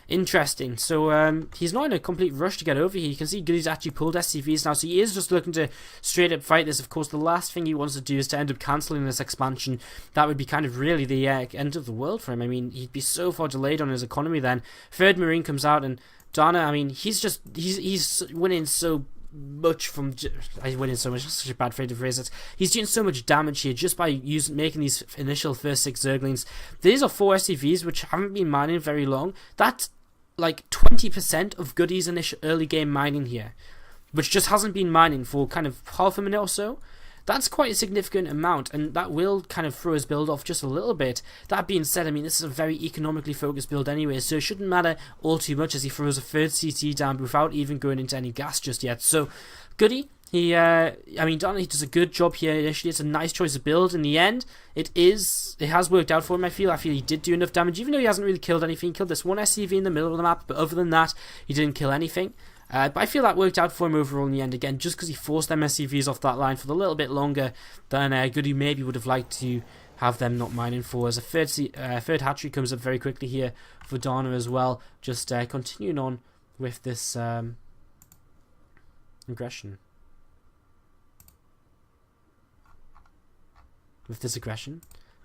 Interesting. So he's not in a complete rush to get over here. You can see Goody's actually pulled SCVs now, so he is just looking to straight up fight this. Of course, the last thing he wants to do is to end up cancelling this expansion. That would be kind of really the end of the world for him. I mean, he'd be so far delayed on his economy then. 3rd Marine comes out, and Donna, I mean, he's winning so much from... winning so much, that's such a bad way to phrase it. He's doing so much damage here just by making these initial first 6 Zerglings. These are 4 SCVs which haven't been mining very long. That's like 20% of Goody's initial early game mining here, which just hasn't been mining for kind of half a minute or so. That's quite a significant amount, and that will kind of throw his build off just a little bit. That being said, I mean, this is a very economically focused build anyway, so it shouldn't matter all too much as he throws a 3rd CT down without even going into any gas just yet. So Goody, I mean, Donna, he does a good job here initially. It's a nice choice of build. In the end, it has worked out for him, I feel. He did do enough damage, even though he hasn't really killed anything. He killed this one SCV in the middle of the map, but other than that, he didn't kill anything. But I feel that worked out for him overall in the end, again, just because he forced them SCVs off that line for a little bit longer than Goody maybe would have liked to have them not mining for. As a 3rd hatchery comes up very quickly here for Donna as well, just continuing on with this aggression.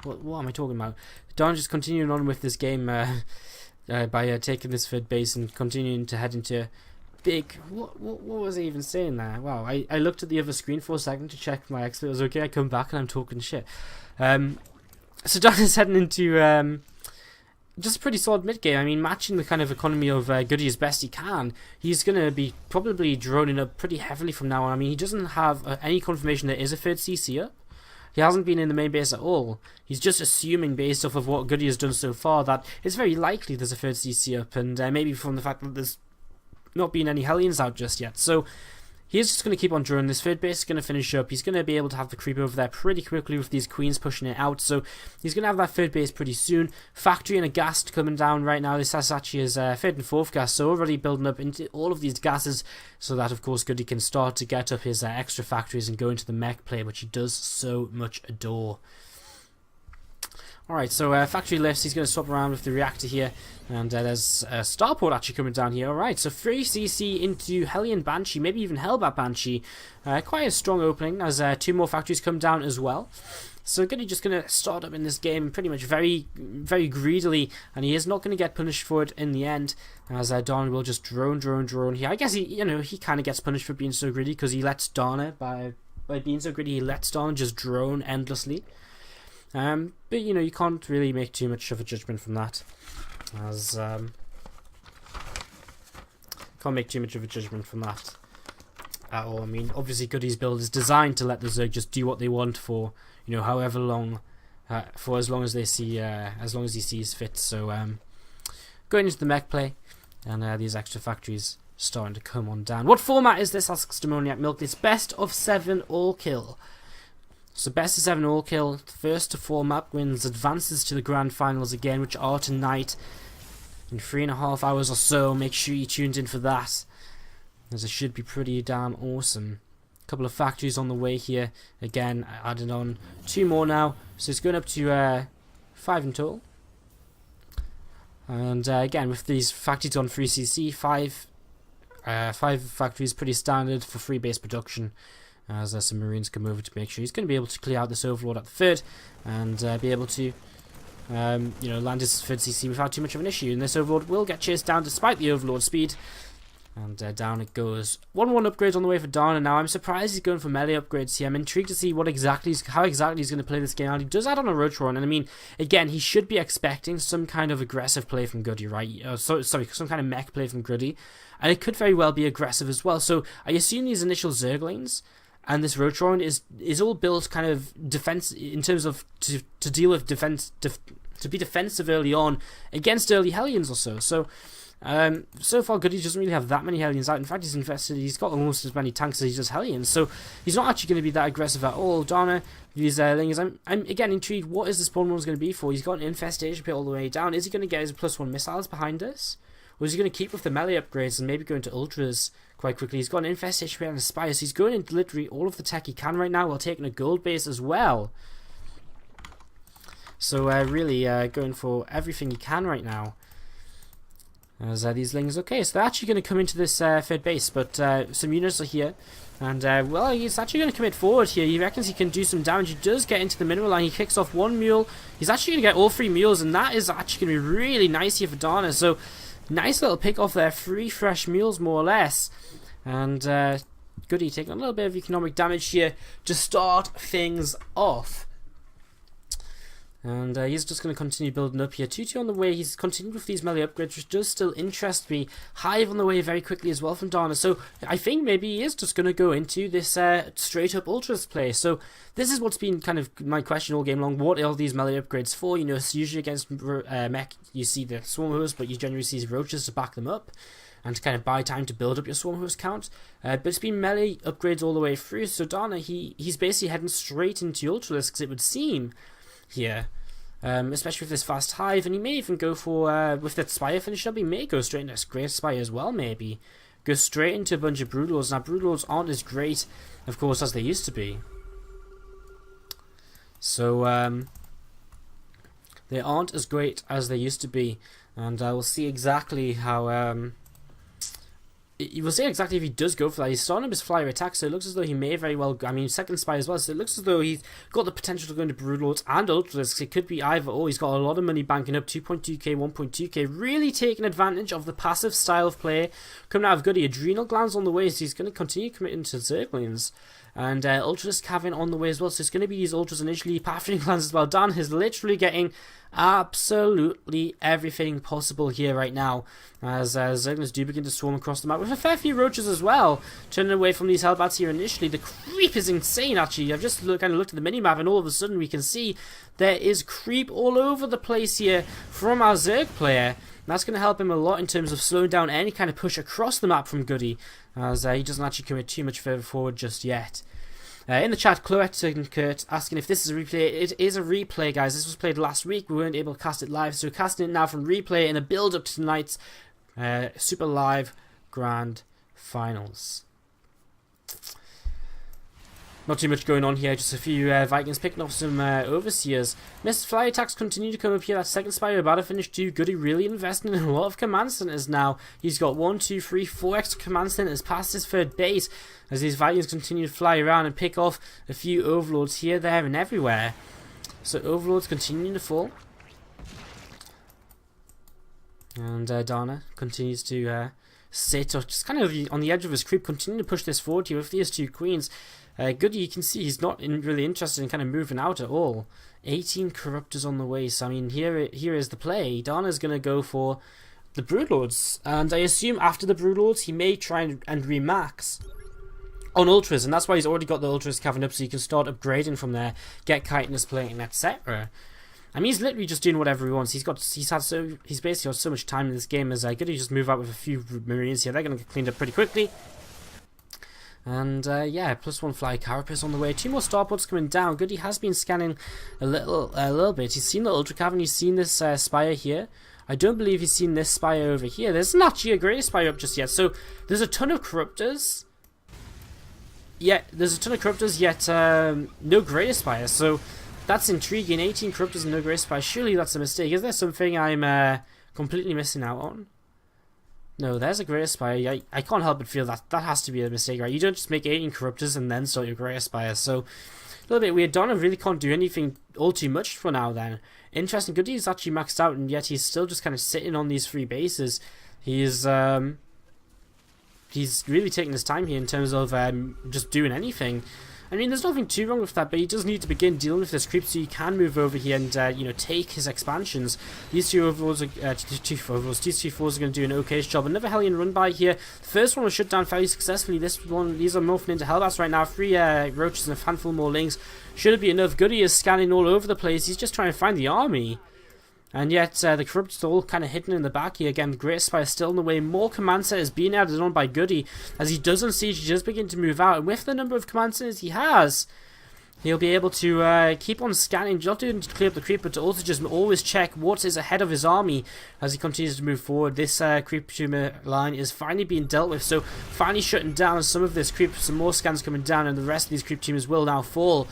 What am I talking about? Donna just continuing on with this game by taking this 3rd base and continuing to head into big... What was I even saying there? Wow, I looked at the other screen for a second to check my expert was okay. I come back and I'm talking shit. So Donna's heading into just a pretty solid mid game. I mean, matching the kind of economy of Goody as best he can. He's going to be probably droning up pretty heavily from now on. I mean, he doesn't have any confirmation there is a 3rd CC up. He hasn't been in the main base at all. He's just assuming, based off of what Goody has done so far, that it's very likely there's a 3rd CC up, and maybe from the fact that there's not been any Hellions out just yet. So he's just going to keep on drawing. This 3rd base is going to finish up. He's going to be able to have the creep over there pretty quickly with these queens pushing it out. So he's going to have that 3rd base pretty soon. Factory and a gas coming down right now. This is actually his 3rd and 4th gas. So already building up into all of these gases so that, of course, Goody can start to get up his extra factories and go into the mech play, which he does so much adore. Alright, so factory lifts, he's going to swap around with the reactor here, and there's a starport actually coming down here. Alright, so 3CC into Hellion Banshee, maybe even Hellbat Banshee. Quite a strong opening, as 2 more factories come down as well. So Goody just going to start up in this game pretty much very, very greedily, and he is not going to get punished for it in the end, as Donna will just drone here. I guess he kind of gets punished for being so greedy, because he lets Donna, by being so greedy, he lets Donna just drone endlessly. But you can't really make too much of a judgment from that, as can't make too much of a judgment from that at all. I mean, obviously Goody's build is designed to let the Zerg just do what they want for however long, for as long as they see, as long as he sees fit. So going into the mech play, and these extra factories starting to come on down. What format is this? Asks Demoniac Milk. It's best of 7 all kill. So best of 7 all kill. First to 4 map wins advances to the grand finals again, which are tonight in 3.5 hours or so. Make sure you tuned in for that, as it should be pretty damn awesome. A couple of factories on the way here. Again, added on 2 more now, so it's going up to 5 in total. And again, with these factories on 3cc, 5 factories pretty standard for free base production, as some Marines come over to make sure he's going to be able to clear out this Overlord at the 3rd and be able to you know, land his 3rd CC without too much of an issue. And this Overlord will get chased down despite the Overlord speed, and down it goes. 1-1 upgrades on the way for Dana now. I'm surprised he's going for melee upgrades here. I'm intrigued to see how exactly he's going to play this game out. He does add on a RO4, and I mean, again, he should be expecting some kind of aggressive play from Goody, right? Sorry, some kind of mech play from Goody, and it could very well be aggressive as well. So I assume these initial Zerglings and this RO4 is all built kind of defense in terms of to deal with defense, to be defensive early on against early Hellions or so. So far Goody doesn't really have that many Hellions out. In fact, he's got almost as many tanks as he does Hellions, so he's not actually going to be that aggressive at all. Dana, these Lingers, I'm again intrigued. What is the spawn one going to be for? He's got an infestation pit all the way down. Is he going to get his +1 missiles behind this? Or is he going to keep with the melee upgrades and maybe go into ultras quite quickly? He's got an infestation pit and a spire, so he's going into literally all of the tech he can right now while taking a gold base as well. So really going for everything he can right now. As these Lings, okay, so they're actually going to come into this 3rd base, but some units are here, and well, he's actually going to commit forward here. He reckons he can do some damage. He does get into the mineral line. He kicks off 1 mule. He's actually going to get all 3 mules, and that is actually going to be really nice here for Dana. So nice little pick off there, 3 fresh mules more or less, and Goody taking a little bit of economic damage here to start things off. And he's just going to continue building up here. 2-2 on the way. He's continued with these melee upgrades, which does still interest me. Hive on the way very quickly as well from Dana. So I think maybe he is just going to go into this straight up ultras play. So this is what's been kind of my question all game long. What are all these melee upgrades for? You know, it's usually against mech, you see the swarm host, but you generally see roaches to back them up and to kind of buy time to build up your swarm host count. But it's been melee upgrades all the way through. So Dana, he's basically heading straight into ultralisks, it would seem, here, especially with this fast hive, and he may even go for with that spire finish up. He may go straight into this great spire as well. Maybe go straight into a bunch of broodlords. Now broodlords aren't as great, of course, as they used to be. So they aren't as great as they used to be, and we'll see exactly how. We'll see exactly if he does go for that. He's starting up his flyer attack, so it looks as though he may very well. I mean, second spy as well, so it looks as though he's got the potential to go into Broodlords and Ultralisks. It could be either or. He's got a lot of money banking up, 2.2k, 1.2k, really taking advantage of the passive style of play coming out of Goody. Adrenal glands on the way, so he's going to continue committing to Zerglings. And Ultralisk Cavern on the way as well, so it's going to be these Ultras initially, Pathfinder glands as well. Dan is literally getting absolutely everything possible here right now, as Zerglings do begin to swarm across the map with a fair few roaches as well, turning away from these Hellbats here initially. The creep is insane, actually. I've just kind of looked at the minimap, and all of a sudden we can see there is creep all over the place here from our Zerg player. That's going to help him a lot in terms of slowing down any kind of push across the map from Goody, as he doesn't actually commit too much further forward just yet. In the chat, Chloette and Kurt asking if this is a replay. It is a replay, guys. This was played last week. We weren't able to cast it live, so we're casting it now from replay in a build-up to tonight's Super Live Grand Finals. Not too much going on here, just a few Vikings picking off some Overseers. Missed fly attacks continue to come up here. That second spire about to finish too. Goody really investing in a lot of command centers now. He's got 1, 2, 3, 4 extra command centers past his third base, as these Vikings continue to fly around and pick off a few Overlords here, there, and everywhere. So Overlords continuing to fall. And Dana continues to sit, or just kind of on the edge of his creep, continue to push this forward here with these two queens. Goody, you can see he's not really interested in kind of moving out at all. 18 Corruptors on the way, so I mean, here is the play. Dana's going to go for the Broodlords, and I assume after the Broodlords he may try and remax on Ultras, and that's why he's already got the Ultras cavern up, so you can start upgrading from there, get chitinous plating, etc. I mean, he's literally just doing whatever he wants. He's basically got so much time in this game. As Goody just move out with a few Marines here. They're going to get cleaned up pretty quickly. And yeah, +1 fly carapace on the way. 2 more starports coming down. Goody has been scanning a little bit. He's seen the Ultra Cavern. He's seen this spire here. I don't believe he's seen this spire over here. There's not actually a greater spire up just yet. So there's a ton of corruptors. Yeah, there's a ton of corruptors, yet no greater spire. So that's intriguing. 18 corruptors and no greater spire. Surely that's a mistake. Is there something I'm completely missing out on? No, there's a greater spire. I can't help but feel that that has to be a mistake, right? You don't just make 18 corruptors and then start your greater spire. So a little bit weird. Donna really can't do anything all too much for now then. Interesting. Goody is actually maxed out, and yet he's still just kind of sitting on these 3 bases. He's really taking his time here in terms of just doing anything. I mean, there's nothing too wrong with that, but he does need to begin dealing with this creep so he can move over here and, you know, take his expansions. These two overlords, these two fours are going to do an okay job. Another Hellion run by here. The first one was shut down fairly successfully. These are morphing into Hellbats right now. 3 roaches and a handful more lings. Should it be enough? Goody is scanning all over the place. He's just trying to find the army. And yet, the corruptors are all kind of hidden in the back here. Again, the Great Spire still in the way. More command centers being added on by Goody. As he does on siege, he does begin to move out. And with the number of command centers he has, he'll be able to keep on scanning, not to clear up the creep, but to also just always check what is ahead of his army as he continues to move forward. This creep tumor line is finally being dealt with. So, finally shutting down some of this creep. Some more scans coming down, and the rest of these creep tumors will now fall.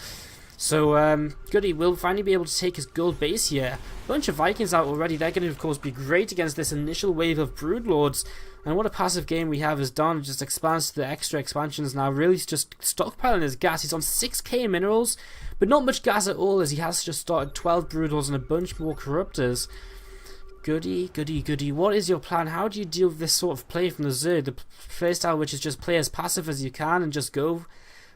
So, Goody will finally be able to take his gold base here. A bunch of Vikings out already. They're going to, of course, be great against this initial wave of Broodlords. And what a passive game we have as Don just expands to the extra expansions now. Really just stockpiling his gas. He's on 6k minerals, but not much gas at all as he has just started 12 Broodlords and a bunch more Corruptors. Goody, Goody, Goody. What is your plan? How do you deal with this sort of play from the Zerg? The playstyle which is just play as passive as you can and just go...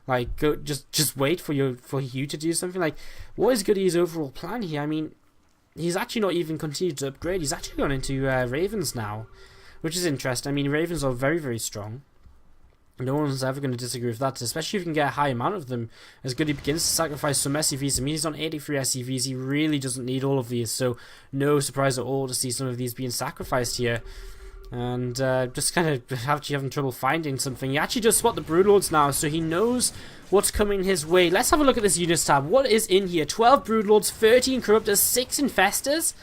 Like, just wait for you to do something. Like, what is Goody's overall plan here? I mean, he's actually not even continued to upgrade. He's actually gone into Ravens now, which is interesting. I mean, Ravens are very, very strong. No one's ever going to disagree with that, especially if you can get a high amount of them. As Goody begins to sacrifice some SCVs. I mean, he's on 83 SCVs. He really doesn't need all of these, so no surprise at all to see some of these being sacrificed here. And just kind of actually having trouble finding something. He actually does spot the Broodlords now, so he knows what's coming his way. Let's have a look at this units tab. What is in here? 12 Broodlords, 13 Corruptors, 6 Infestors.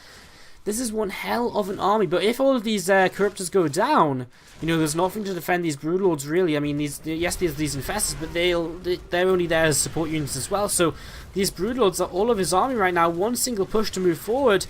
This is one hell of an army. But if all of these Corruptors go down, you know, there's nothing to defend these Broodlords really. I mean, yes, there's these Infestors, but they're only there as support units as well. So these Broodlords are all of his army right now. One single push to move forward.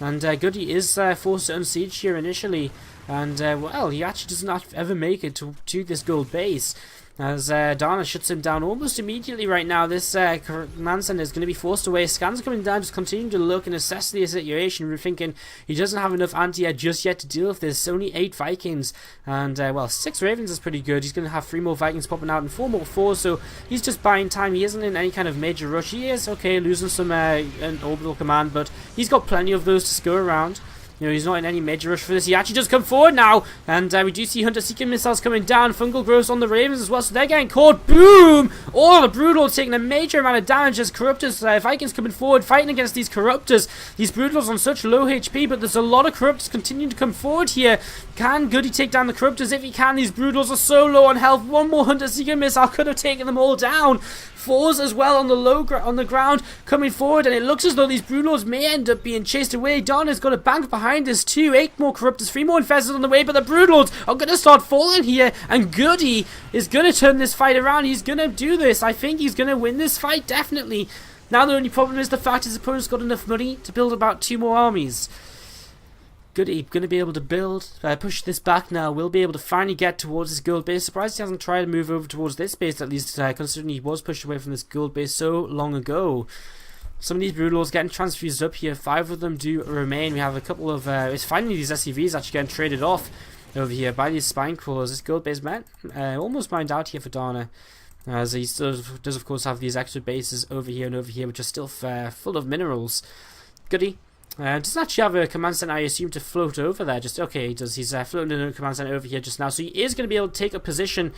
And Goody is forced to unsiege here initially. And, well, he actually does not ever make it to this gold base. As Dana shuts him down almost immediately right now. This command center is going to be forced away. Scans coming down, just continuing to look and assess the situation. We're thinking he doesn't have enough anti-air just yet to deal with this. Only 8 Vikings. And, well, 6 Ravens is pretty good. He's going to have 3 more Vikings popping out and 4 more 4s. So he's just buying time. He isn't in any kind of major rush. He is, okay, losing some an orbital command. But he's got plenty of those to go around. You know, he's not in any major rush for this. He actually does come forward now. And we do see Hunter-Seeker missiles coming down. Fungal growths on the Ravens as well. So they're getting caught. Boom! All the Broodlords taking a major amount of damage as Corruptors, Vikings coming forward, fighting against these Corruptors. These Broodlords on such low HP, but there's a lot of Corruptors continuing to come forward here. Can Goody take down the Corruptors? If he can, these Broodlords are so low on health. One more Hunter-Seeker missile could have taken them all down. 4s as well on the ground coming forward, and it looks as though these Broodlords may end up being chased away. Don has got a bank behind us too. 8 more Corruptors, 3 more Infestors on the way, but the Broodlords are going to start falling here, and Goody is going to turn this fight around. He's going to do this. I think he's going to win this fight, definitely. Now the only problem is the fact his opponent's got enough money to build about 2 more armies. Goody going to be able to push this back now. Will be able to finally get towards his gold base. Surprised he hasn't tried to move over towards this base, at least considering he was pushed away from this gold base so long ago. Some of these Broodlords getting transfused up here. 5 of them do remain. We have a couple of... it's finally these SCVs actually getting traded off over here by these spine crawlers. This gold base almost mined out here for Dana. As he still does of course have these extra bases over here and over here, which are still full of minerals. Goody. Doesn't actually have a command center, I assume, to float over there. Just okay, he does. He's floating in a command center over here just now, so he is going to be able to take a position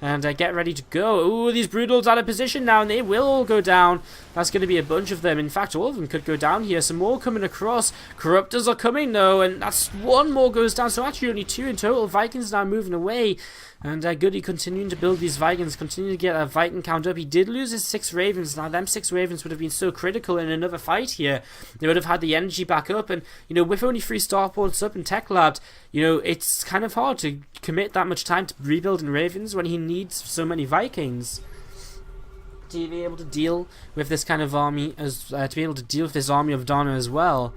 And get ready to go. Ooh, these Broodlords out of position now, and they will all go down. That's going to be a bunch of them. In fact, all of them could go down here. Some more coming across. Corruptors are coming, though, and that's one more goes down. So actually only 2 in total. Vikings now moving away. And Goody continuing to build these Vikings, continuing to get a Viking count up. He did lose his 6 Ravens. Now, them 6 Ravens would have been so critical in another fight here. They would have had the energy back up. And, you know, with only 3 starports up in Tech Labs, you know, it's kind of hard to commit that much time to rebuilding Ravens when he needs so many Vikings. To be able to deal with this kind of army, to be able to deal with this army of Donna as well.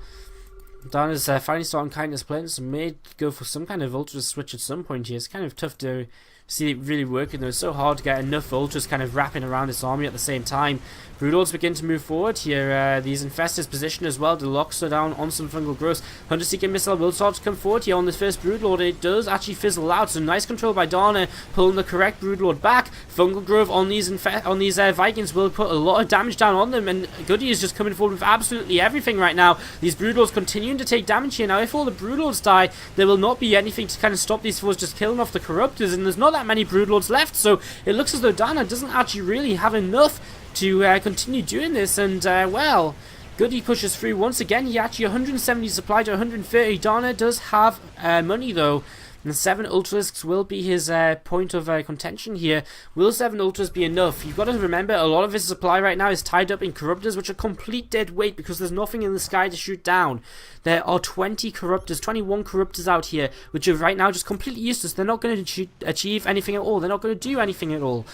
Donna's finally starting kindness playing, so may go for some kind of ultra switch at some point here. It's kind of tough to see it really working though. It's so hard to get enough ultras kind of wrapping around this army at the same time. Broodlords begin to move forward here. These Infestors position as well to lock so down on some fungal growth. Hunter Seeker Missile will start to come forward here on this first Broodlord. It does actually fizzle out, so nice control by Donna, pulling the correct Broodlord back. Fungal growth on these Vikings will put a lot of damage down on them, and Goody is just coming forward with absolutely everything right now. These Broodlords continuing to take damage here. Now, if all the Broodlords die, there will not be anything to kind of stop these foes just killing off the Corruptors, and there's not that many Broodlords left, so it looks as though Donna doesn't actually really have enough to continue doing this. And well, Goody pushes through once again. He actually 170 supply to 130. Donna does have money though, and 7 Ultralisks will be his point of contention here. Will 7 Ultras be enough? You've got to remember, a lot of his supply right now is tied up in Corruptors, which are complete dead weight because there's nothing in the sky to shoot down. There are 20 Corruptors, 21 Corruptors out here, which are right now just completely useless. They're not going to achieve anything at all. They're not going to do anything at all.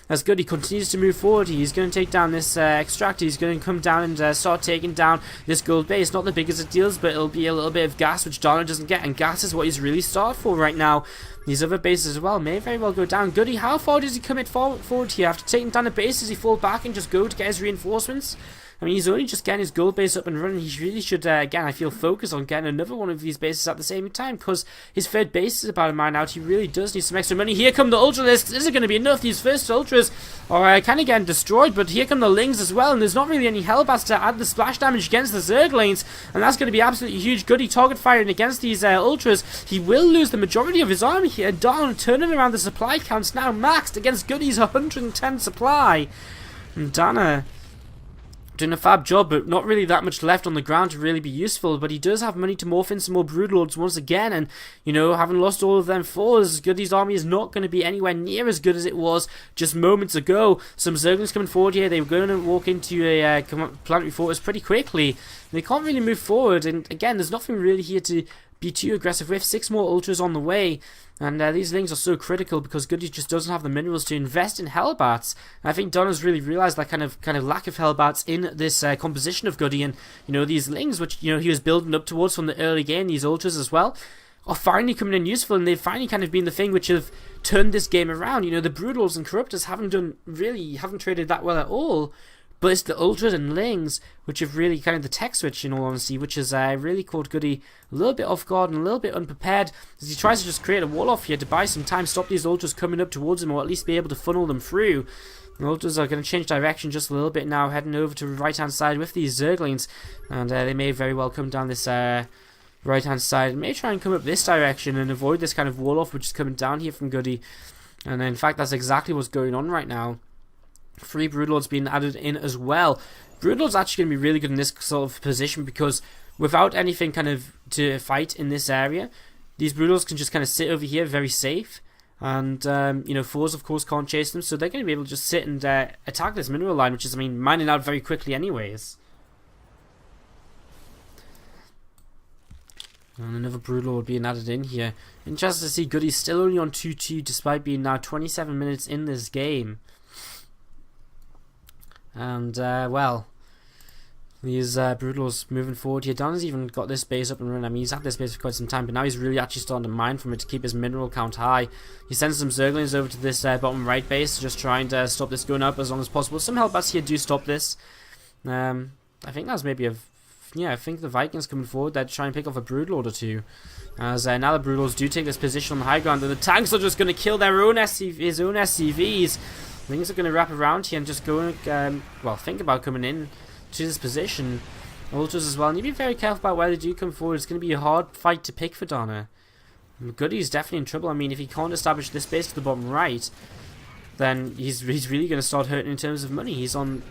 As Goody continues to move forward, he's going to take down this extractor. He's going to come down and start taking down this gold base. Not the biggest it deals, but it'll be a little bit of gas, which Donna doesn't get. And gas is what he's really started for right now. These other bases as well may very well go down. Goody, how far does he commit forward here? After taking down a base, does he fall back and just go to get his reinforcements? I mean, he's only just getting his gold base up and running. He really should, again, I feel, focus on getting another one of these bases at the same time, because his third base is about a mine out. He really does need some extra money. Here come the Ultralisks. Is it going to be enough? These first Ultras are kind of getting destroyed, but here come the Lings as well, and there's not really any Hellbats to add the splash damage against the Zerglings, and that's going to be absolutely huge. Goody target firing against these Ultras. He will lose the majority of his army here. Don turning around the supply counts now maxed against Goody's 110 supply. And Donna doing a fab job, but not really that much left on the ground to really be useful. But he does have money to morph in some more Broodlords once again, and you know, having lost all of them fours, Goody's army is not going to be anywhere near as good as it was just moments ago. Some Zerglings coming forward here. They were going to walk into a planetary fortress pretty quickly. They can't really move forward, and again, there's nothing really here to be too aggressive with. 6 more Ultras on the way, and these Lings are so critical because Goody just doesn't have the minerals to invest in Hellbats. And I think Donna's really realised that kind of lack of Hellbats in this composition of Goody, and you know, these Lings, which you know he was building up towards from the early game, these Ultras as well, are finally coming in useful, and they've finally kind of been the thing which have turned this game around. You know, the Broodlords and Corruptors haven't traded that well at all. But it's the Ultras and Lings which have really kind of the tech switch, in all honesty, which has really caught Goody a little bit off guard and a little bit unprepared, as he tries to just create a wall off here to buy some time, stop these Ultras coming up towards him, or at least be able to funnel them through. The Ultras are going to change direction just a little bit now, heading over to the right hand side with these Zerglings, and they may very well come down this right hand side and may try and come up this direction and avoid this kind of wall off which is coming down here from Goody. And in fact, that's exactly what's going on right now. 3 Broodlords being added in as well. Broodlord's actually going to be really good in this sort of position, because without anything kind of to fight in this area, these Broodlords can just kind of sit over here very safe, and you know, fours of course can't chase them, so they're going to be able to just sit and attack this mineral line, which is, I mean, mining out very quickly anyways. And another Broodlord being added in here. Interesting to see Goody's still only on 2-2 despite being now 27 minutes in this game. And, well, these Broodlords moving forward here. Donna's even got this base up and running. I mean, he's had this base for quite some time, but now he's really actually starting to mine from it to keep his mineral count high. He sends some Zerglings over to this bottom right base, just trying to stop this going up as long as possible. Some Hellbats here do stop this. I think that's maybe a... Yeah, I think the Vikings coming forward there to try and pick off a Broodlord or two. As now the Broodlords do take this position on the high ground, and the tanks are just going to kill their own his own SCVs. Things are going to wrap around here and just go and, well, think about coming in to this position. Ultras as well. And you be very careful about where they do come forward. It's going to be a hard fight to pick for Donna. Goody's definitely in trouble. I mean, if he can't establish this base to the bottom right, then he's really going to start hurting in terms of money. He's on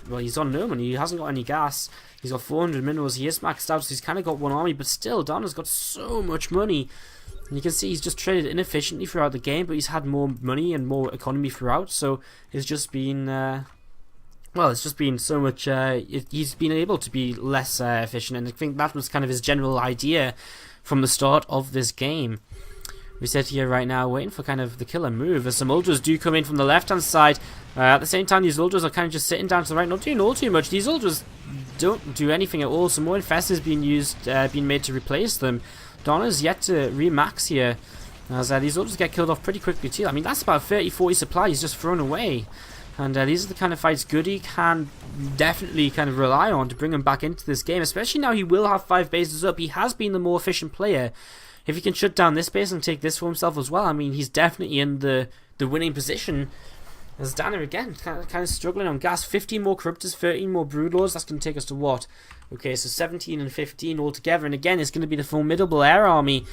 he's on no money. He hasn't got any gas. He's got 400 minerals. He is maxed out, so he's kind of got one army, but still, Donna's got so much money. And you can see he's just traded inefficiently throughout the game, but he's had more money and more economy throughout, so it's just been, well, it's just been so much, he's been able to be less efficient, and I think that was kind of his general idea from the start of this game. We sit here right now waiting for kind of the killer move, as some ultras do come in from the left hand side. At the same time, these ultras are kind of just sitting down to the right, not doing all too much. These ultras don't do anything at all, so more infestors being used, being made to replace them. Donna's yet to remax here, as these ultras get killed off pretty quickly too. I mean, that's about 30-40 supply he's just thrown away. And these are the kind of fights Goody can definitely kind of rely on to bring him back into this game, especially now he will have 5 bases up. He has been the more efficient player. If he can shut down this base and take this for himself as well, I mean, he's definitely in the winning position. As Dana again, kind of struggling on gas. 15 more Corruptors, 13 more Broodlords. That's going to take us to what? Okay, so 17 and 15 altogether. And again, it's going to be the formidable air army.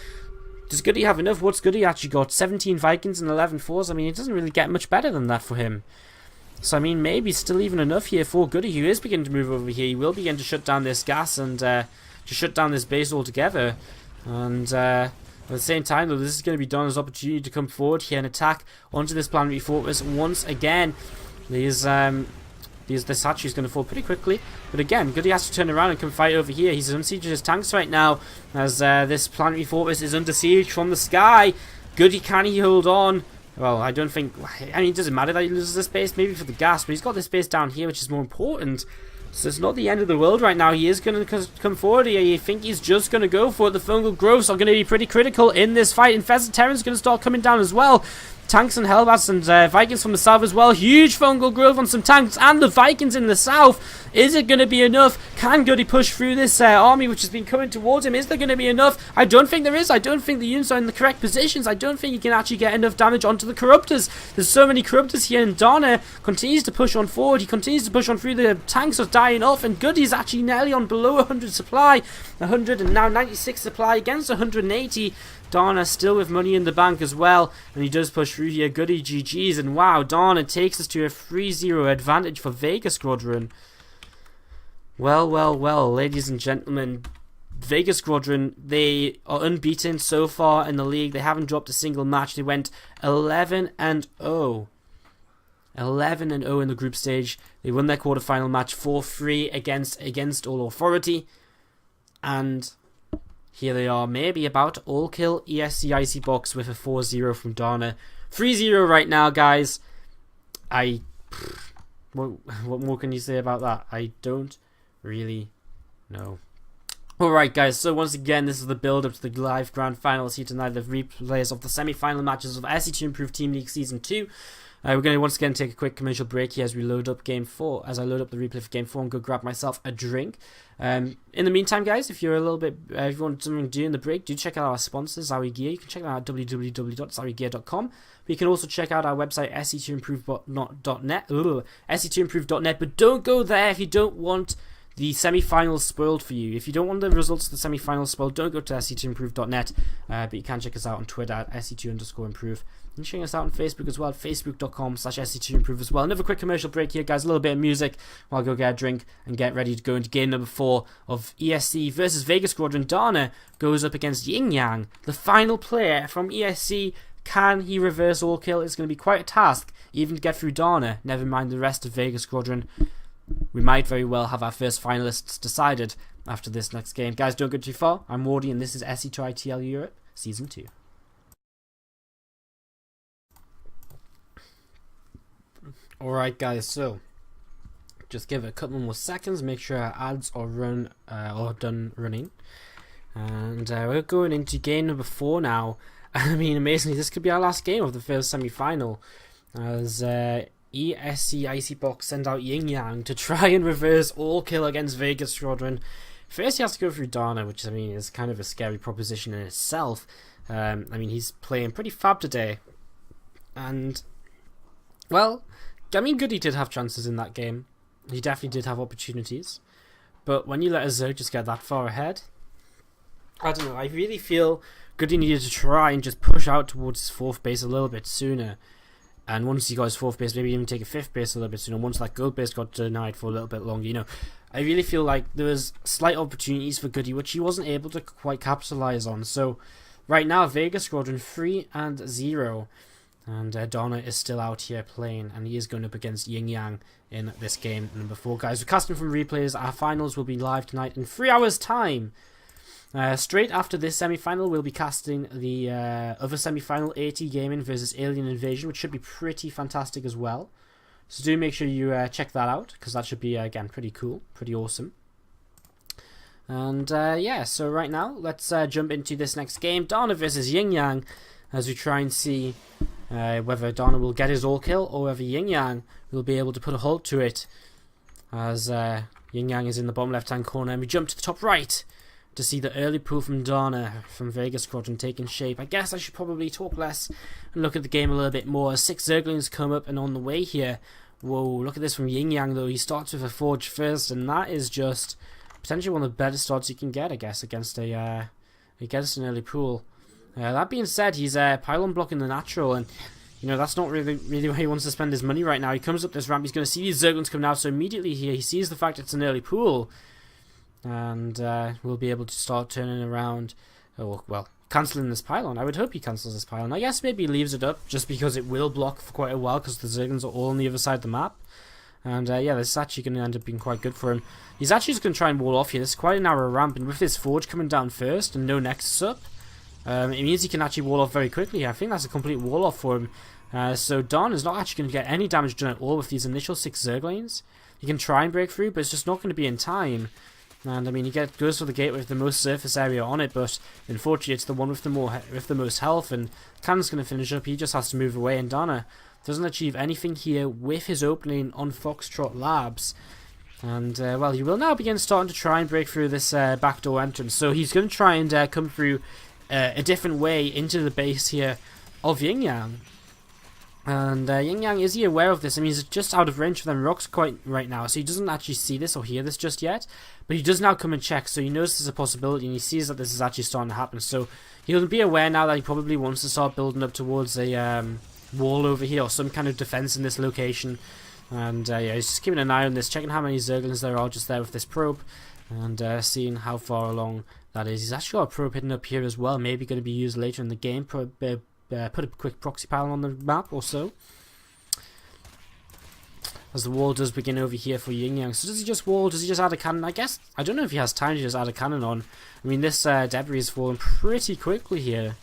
Does Goody have enough? What's Goody actually got? 17 Vikings and 11 Fours. I mean, it doesn't really get much better than that for him. So, I mean, maybe still even enough here for Goody, who is beginning to move over here. He will begin to shut down this gas and to shut down this base altogether. And at the same time, though, this is going to be Donna's opportunity to come forward here and attack onto this planetary fortress once again. This hatchery is going to fall pretty quickly, but again, Goody has to turn around and come fight over here. He's unsieging his tanks right now, as this planetary fortress is under siege from the sky. Goody, can he hold on? Well, I don't think. I mean, it doesn't matter that he loses this base, maybe for the gas, but he's got this base down here, which is more important. So it's not the end of the world right now. He is going to come forward here. You think he's just going to go for it. The fungal growths are going to be pretty critical in this fight. Infested Terrans going to start coming down as well. Tanks and Hellbats and Vikings from the south as well. Huge fungal growth on some tanks and the Vikings in the south. Is it going to be enough? Can Goody push through this army which has been coming towards him? Is there going to be enough? I don't think there is. I don't think the units are in the correct positions. I don't think you can actually get enough damage onto the Corruptors. There's so many Corruptors here, and Donna continues to push on forward. He continues to push on through. The tanks are dying off, and Goody's actually nearly on below 100 supply. 100 and now 96 supply against 180. Donna still with money in the bank as well, and he does push through here. Goody GG's, and wow, Donna takes us to a 3-0 advantage for Vega Squadron. Well, ladies and gentlemen, Vega Squadron, they are unbeaten so far in the league. They haven't dropped a single match. They went 11-0. 11-0 in the group stage. They won their quarterfinal match 4-3 against All Authority, and here they are, maybe about all kill ESC Icy Box with a 4-0 from Donna. 3-0 right now, guys. What more can you say about that? I don't really know. Alright, guys, so once again, this is the build up to the live grand finals here tonight, the replays of the semi-final matches of SC2 Improved Team League Season 2. We're going to once again take a quick commercial break here as we load up Game 4. As I load up the replay for Game 4 and go grab myself a drink. In the meantime, guys, if you're a little bit, if you want something to do in the break, do check out our sponsor, Zowie Gear. You can check them out at www.zowiegear.com. But you can also check out our website, SC2Improved.net. But don't go there if you don't want the semi-finals spoiled for you. If you don't want the results of the semi-finals spoiled, don't go to SC2Improved.net. But you can check us out on Twitter at SC2_improve. And check us out on Facebook as well at facebook.com/SC2Improve as well. Another quick commercial break here, guys. A little bit of music while I go get a drink and get ready to go into game number 4 of ESC versus Vega Squadron. Dana goes up against Yin Yang, the final player from ESC. Can he reverse all kill? It's going to be quite a task, even to get through Dana. Never mind the rest of Vega Squadron. We might very well have our first finalists decided after this next game. Guys, don't go too far. I'm Wardy, and this is SC2ITL Europe Season 2. Alright, guys, so just give it a couple more seconds, make sure our ads are done running. And we're going into game number 4 now. I mean, amazingly, this could be our last game of the first semi-final, as ESC Icy Box send out Yin Yang to try and reverse all kill against Vega Squadron. First he has to go through Dana, which I mean is kind of a scary proposition in itself. I mean, he's playing pretty fab today, and well, I mean, Goody did have chances in that game. He definitely did have opportunities, but when you let a Zerg just get that far ahead, I don't know, I really feel Goody needed to try and just push out towards his 4th base a little bit sooner. And once he got his 4th base, maybe even take a 5th base a little bit sooner. Once that gold base got denied for a little bit longer, you know, I really feel like there was slight opportunities for Goody, which he wasn't able to quite capitalize on. So right now, Vega Squadron 3-0, and Donna is still out here playing, and he is going up against Yin Yang in this game number 4. Guys, we're casting from replays. Our finals will be live tonight in 3 hours' time. Straight after this semi-final, we'll be casting the other semi-final, AT Gaming versus Alien Invasion, which should be pretty fantastic as well. So do make sure you check that out, because that should be, again, pretty cool, pretty awesome. And yeah, so right now, let's jump into this next game, Donna versus Yin Yang, as we try and see whether Donna will get his all kill, or whether Yin Yang will be able to put a halt to it, as Yin Yang is in the bottom left-hand corner, and we jump to the top right to see the early pull from Donna from Vega Squadron taking shape. I guess I should probably talk less and look at the game a little bit more. 6 Zerglings come up and on the way here. Whoa, look at this from Yin Yang though. He starts with a Forge first, and that is just potentially one of the better starts you can get, I guess, against an early pool. That being said, he's pylon blocking the natural, and you know that's not really where he wants to spend his money right now. He comes up this ramp, he's going to see these Zerglings come out, so immediately here he sees the fact it's an early pool, and we'll be able to start turning around. Oh, well, cancelling this pylon. I would hope he cancels this pylon. I guess maybe he leaves it up just because it will block for quite a while, because the Zerglings are all on the other side of the map. And yeah, this is actually going to end up being quite good for him. He's actually just going to try and wall off here. This is quite a narrow ramp, and with his Forge coming down first and no Nexus up, it means he can actually wall off very quickly here. I think that's a complete wall off for him. So Don is not actually going to get any damage done at all with these initial 6 Zerglings. He can try and break through, but it's just not going to be in time. And I mean, he goes for the gate with the most surface area on it, but unfortunately it's the one with the most health, and Cannon's going to finish up. He just has to move away, and Donna doesn't achieve anything here with his opening on Foxtrot Labs. And well, he will now begin starting to try and break through this backdoor entrance. So he's going to try and come through a different way into the base here of Yin Yang. And Yin Yang, is he aware of this? I mean, he's just out of range for them rocks quite right now, so he doesn't actually see this or hear this just yet. But he does now come and check, so he knows there's a possibility, and he sees that this is actually starting to happen. So he'll be aware now that he probably wants to start building up towards a wall over here, or some kind of defense in this location. And yeah, he's just keeping an eye on this, checking how many Zerglings there are just there with this probe, and seeing how far along that is. He's actually got a probe hidden up here as well, maybe going to be used later in the game. Put a quick proxy pylon on the map or so, as the wall does begin over here for Yin Yang. So does he just wall? Does he just add a cannon? I guess, I don't know if he has time to just add a cannon on. I mean, this debris is falling pretty quickly here.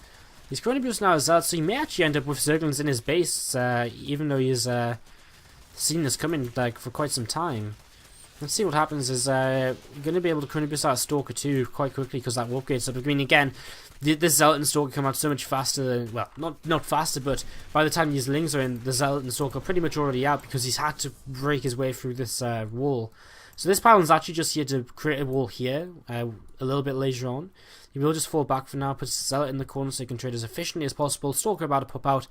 He's currently just now as that, so he may actually end up with Zerglings in his base, even though he's seen this coming like for quite some time. Let's see what happens. Is going to be able to Chronobus out Stalker 2 quite quickly, because that warp gate's up. I mean, again, this Zealot and Stalker come out so much faster than, well, not faster, but by the time these Lings are in, the Zealot and Stalker are pretty much already out, because he's had to break his way through this wall. So this pylon's actually just here to create a wall here, a little bit later on. He will just fall back for now, puts Zealot in the corner so he can trade as efficiently as possible. Stalker about to pop out.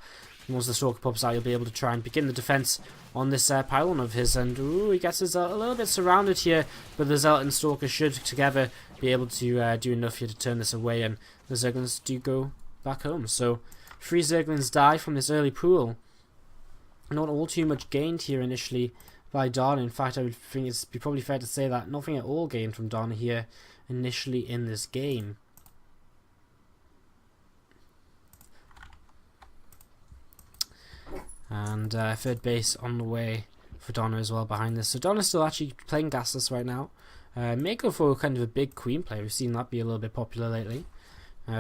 And once the Stalker pops out, he'll be able to try and begin the defense on this pylon of his. And ooh, he gets his a little bit surrounded here, but the Zealot and Stalker should together be able to do enough here to turn this away, and the Zerglings do go back home. So 3 Zerglings die from this early pool. Not all too much gained here initially by Donna. In fact, I would think it's probably fair to say that nothing at all gained from Donna here initially in this game. And third base on the way for Donna as well behind this. So Donna's still actually playing gasless right now. May go for kind of a big queen play. We've seen that be a little bit popular lately.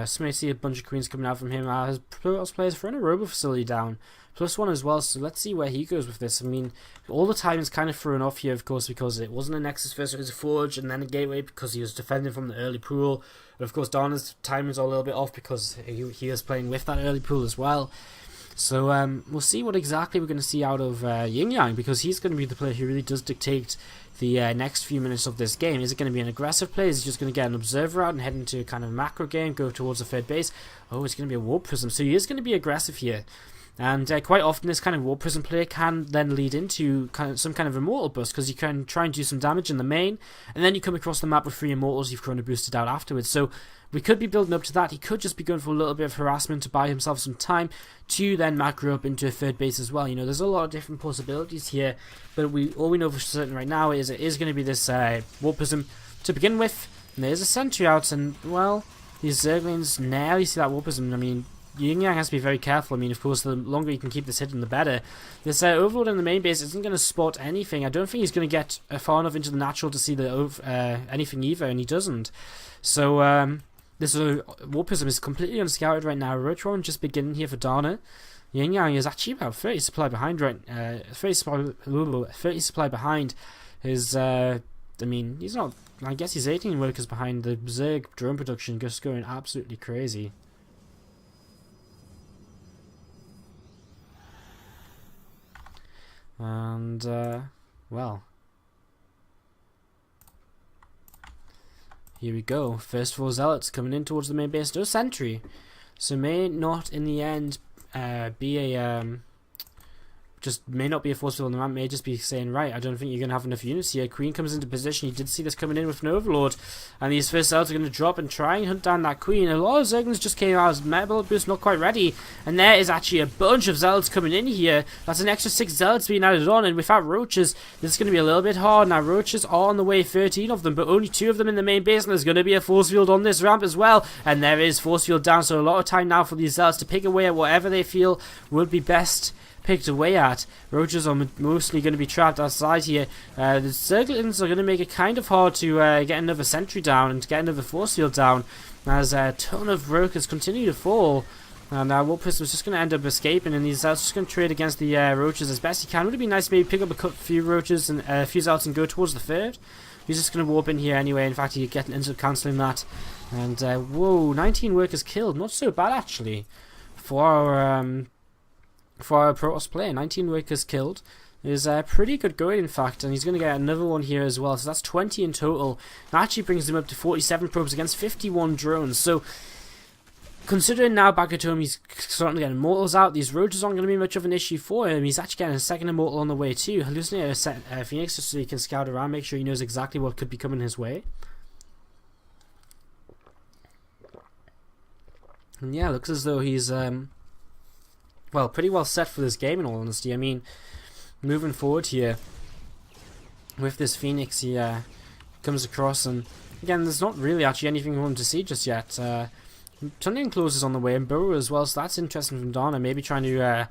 So may see a bunch of queens coming out from him. His Protoss players throwing a robo facility down. +1 as well, so let's see where he goes with this. I mean, all the time is kind of thrown off here, of course, because it wasn't a Nexus first, it was a Forge, and then a Gateway because he was defending from the early pool. And of course, Donna's timings are a little bit off because he is playing with that early pool as well. So we'll see what exactly we're going to see out of Yin Yang, because he's going to be the player who really does dictate the next few minutes of this game. Is it going to be an aggressive play? Is he just going to get an observer out and head into a kind of macro game, go towards the third base? Oh, it's going to be a warp prism. So he is going to be aggressive here. And quite often this kind of Warp Prism play can then lead into some kind of Immortal boost, because you can try and do some damage in the main, and then you come across the map with 3 Immortals you've Chrono Boosted out afterwards. So we could be building up to that. He could just be going for a little bit of harassment to buy himself some time to then macro up into a 3rd base as well. You know, there's a lot of different possibilities here, but all we know for certain right now is it is going to be this Warp Prism to begin with. And there's a sentry out, and well, these Zerglings nearly see that Warp Prism. I mean, Yin Yang has to be very careful. I mean, of course, the longer you can keep this hidden, the better. This Overlord in the main base isn't going to spot anything. I don't think he's going to get far enough into the natural to see the anything either, and he doesn't. So, this Warp Prism is completely unscouted right now. RO4 just beginning here for Dana. Yin Yang is actually about 30 supply behind 30 supply behind his, I mean, he's not, I guess he's 18 workers behind. The Zerg drone production just going absolutely crazy. And, well, here we go. First 4 Zealots coming in towards the main base. No sentry. So may not in the end be a may not be a force field on the map, may just be saying, right, I don't think you're going to have enough units here. Queen comes into position. You did see this coming in with an Overlord, and these first Zealots are going to drop and try and hunt down that Queen. A lot of Zerglings just came out as Metal Boost, not quite ready, and there is actually a bunch of Zealots coming in here. That's an extra 6 Zealots being added on, and without Roaches, this is going to be a little bit hard. Now, Roaches are on the way, 13 of them, but only 2 of them in the main base, and there's going to be a force field on this ramp as well, and there is force field down, so a lot of time now for these Zealots to pick away at whatever they feel would be best picked away at. Roaches are mostly going to be trapped outside here. The Zerglings are going to make it kind of hard to get another sentry down and to get another force field down, as a ton of Brokers continue to fall. And Warp Prism is just going to end up escaping, and he's just going to trade against the Roaches as best he can. Would it be nice to maybe pick up a few Roaches and a few Zealots and go towards the 3rd? He's just going to warp in here anyway. In fact, he ends up cancelling that. And whoa, 19 workers killed. Not so bad actually for our Protoss player. 19 workers killed is pretty good going, in fact, and he's going to get another one here as well, so that's 20 in total. That actually brings him up to 47 probes against 51 drones. So considering now back at home he's starting to get Immortals out, these Roaches aren't going to be much of an issue for him. He's actually getting a 2nd Immortal on the way too. Hallucinate a Phoenix just so he can scout around, make sure he knows exactly what could be coming his way. And yeah, looks as though he's well, pretty well set for this game in all honesty. I mean, moving forward here with this Phoenix, he comes across, and again, there's not really actually anything for him to see just yet. Tunneling closes on the way, and Burrow as well, so that's interesting from Dana. Maybe trying to,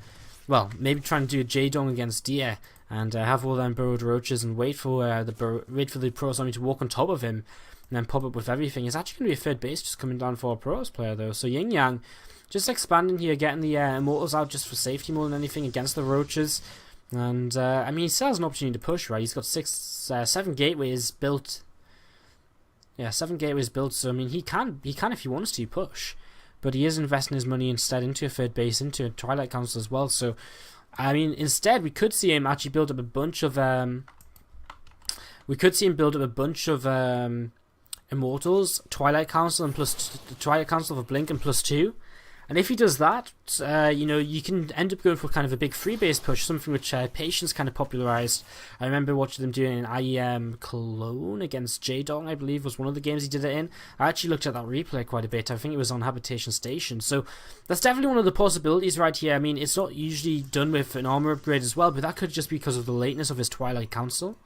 maybe trying to do a J-Dong against Deer and have all them burrowed Roaches and wait for the Protoss army to walk on top of him and then pop up with everything. It's actually going to be a 3rd base just coming down for a Protoss player though. So Yin Yang just expanding here, getting the Immortals out just for safety more than anything against the Roaches. And, I mean, he still has an opportunity to push, right? He's got 7 gateways built. Yeah, 7 gateways built, so, I mean, he can if he wants to, push. But he is investing his money instead into a 3rd base, into a Twilight Council as well. So, I mean, instead, we could see him actually build up a bunch of, Immortals, Twilight Council, and Twilight Council for Blink and +2. And if he does that, you know, you can end up going for kind of a big 3-base push, something which Patience kind of popularized. I remember watching them doing an IEM Cologne against J-Dong, I believe, was one of the games he did it in. I actually looked at that replay quite a bit. I think it was on Habitation Station. So that's definitely one of the possibilities right here. I mean, it's not usually done with an armor upgrade as well, but that could just be because of the lateness of his Twilight Council.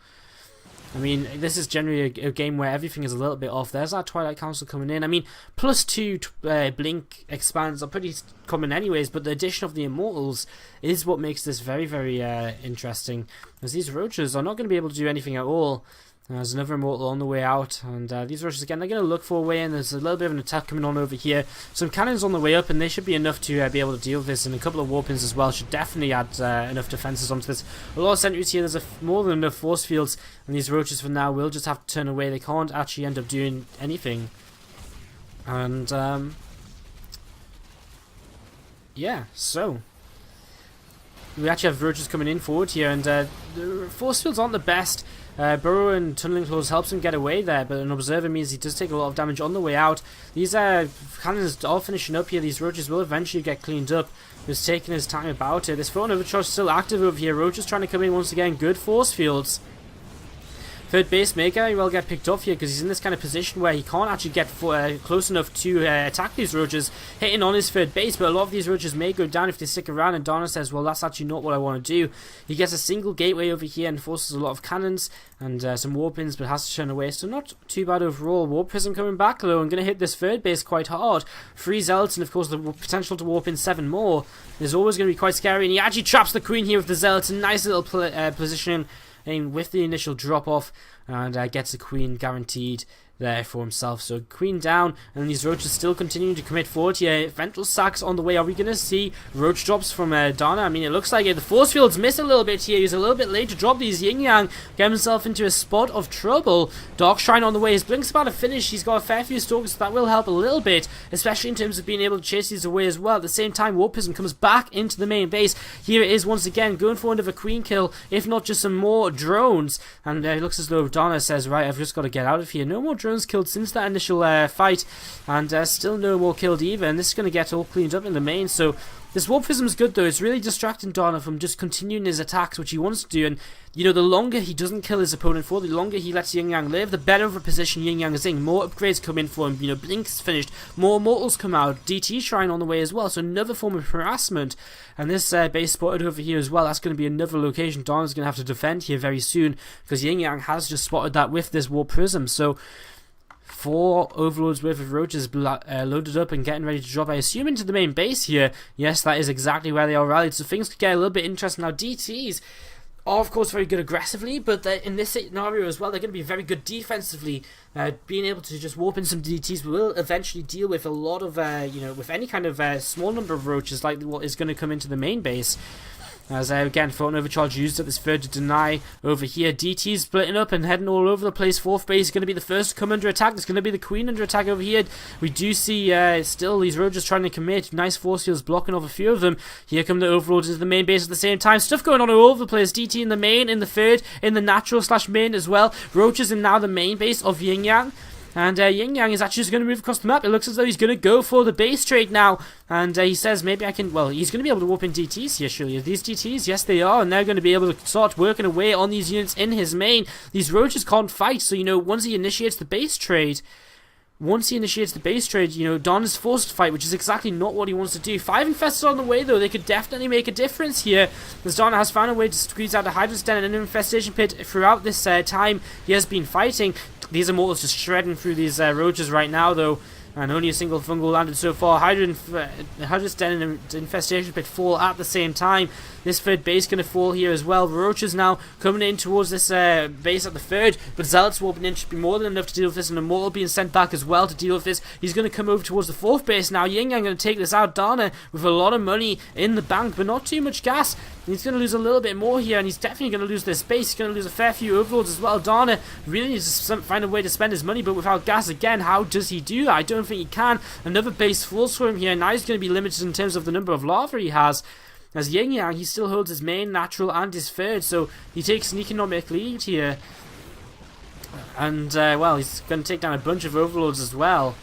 I mean, this is generally a game where everything is a little bit off. There's our Twilight Council coming in. I mean, +2 Blink expands are pretty common anyways, but the addition of the Immortals is what makes this very, very interesting, as these Roaches are not going to be able to do anything at all. There's another Immortal on the way out, and these Roaches again, they're going to look for a way in. There's a little bit of an attack coming on over here. Some cannons on the way up, and they should be enough to be able to deal with this, and a couple of warpins as well should definitely add enough defenses onto this. A lot of sentries here, there's more than enough force fields, and these Roaches for now will just have to turn away. They can't actually end up doing anything. And, yeah, so we actually have roaches coming in forward here, and the force fields aren't the best. Burrow and Tunneling Claws helps him get away there, but an Observer means he does take a lot of damage on the way out. These cannons are finishing up here. These roaches will eventually get cleaned up. He's taking his time about it. This Photon Overcharge is still active over here. Roaches trying to come in once again. Good force fields. Third base maker, he will get picked off here because he's in this kind of position where he can't actually get close enough to attack these roaches, hitting on his third base, but a lot of these roaches may go down if they stick around, and Donna says, well, that's actually not what I want to do. He gets a single gateway over here and forces a lot of cannons and some warp pins, but has to turn away, so not too bad overall. Warp Prism coming back though, and going to hit this third base quite hard. 3 Zealots, and of course the potential to warp in 7 more is always going to be quite scary, and he actually traps the Queen here with the Zealots. A nice little positioning with the initial drop off, and gets the Queen guaranteed there for himself. So Queen down, and these roaches still continuing to commit forward here. Ventral sacks on the way. Are we going to see roach drops from Donna? I mean, it looks like it. The force fields miss a little bit here. He's a little bit late to drop these. Yin Yang get himself into a spot of trouble. Dark Shrine on the way. His Blink's about to finish. He's got a fair few stalkers, so that will help a little bit, especially in terms of being able to chase these away as well. At the same time, Warp Prism comes back into the main base. Here it is once again, going for another Queen kill, if not just some more drones. And it looks as though Donna says, right, I've just got to get out of here. No more drones killed since that initial fight, and still no more killed either, and this is going to get all cleaned up in the main. So this Warp Prism is good though. It's really distracting Donna from just continuing his attacks, which he wants to do, and you know, the longer he doesn't kill his opponent for, the longer he lets Yin Yang live, the better of a position Yin Yang is in. More upgrades come in for him, you know, Blink's finished, more Immortals come out, DT Shrine on the way as well, so another form of harassment. And this base spotted over here as well, that's going to be another location Donna's going to have to defend here very soon, because Yin Yang has just spotted that with this Warp Prism. So 4 overlords worth of roaches loaded up and getting ready to drop, I assume, into the main base here. Yes, that is exactly where they are rallied, so things could get a little bit interesting. Now, DTs are, of course, very good aggressively, but in this scenario as well, they're going to be very good defensively. Being able to just warp in some DTs will eventually deal with a lot of, you know, with any kind of small number of roaches like what is going to come into the main base. As again, Photon Overcharge used at this third to deny over here. DT's splitting up and heading all over the place. Fourth base is going to be the first to come under attack. It's going to be the Queen under attack over here. We do see still these roaches trying to commit. Nice force fields blocking off a few of them. Here come the overlords into the main base at the same time. Stuff going on all over the place. DT in the main, in the third, in the natural / main as well. Roaches in now the main base of Yin Yang. And Yin Yang is actually just going to move across the map. It looks as though he's going to go for the base trade now. And he says, maybe I can... Well, he's going to be able to warp in DTs here, surely. Are these DTs? Yes, they are. And they're going to be able to start working away on these units in his main. These roaches can't fight. So, you know, once he initiates the base trade... you know, Don is forced to fight, which is exactly not what he wants to do. 5 infestors on the way, though. They could definitely make a difference here, as Don has found a way to squeeze out a Hydra's Den and an infestation pit throughout this time he has been fighting. These Immortals just shredding through these roaches right now, though. And only a single fungal landed so far. Hydra's Den and Infestation Pit fall at the same time. This third base going to fall here as well. Roaches now coming in towards this base at the third. But Zealots warping in should be more than enough to deal with this. And Immortal being sent back as well to deal with this. He's going to come over towards the fourth base now. Yin Yang going to take this out. Dana with a lot of money in the bank, but not too much gas. He's going to lose a little bit more here, and he's definitely going to lose this base. He's going to lose a fair few overlords as well. Dana really needs to find a way to spend his money, but without gas again, how does he do that? I don't think he can. Another base falls for him here. Now he's going to be limited in terms of the number of lava he has. As Yin Yang, he still holds his main, natural, and his third, so he takes an economic lead here. And, well, he's going to take down a bunch of overlords as well.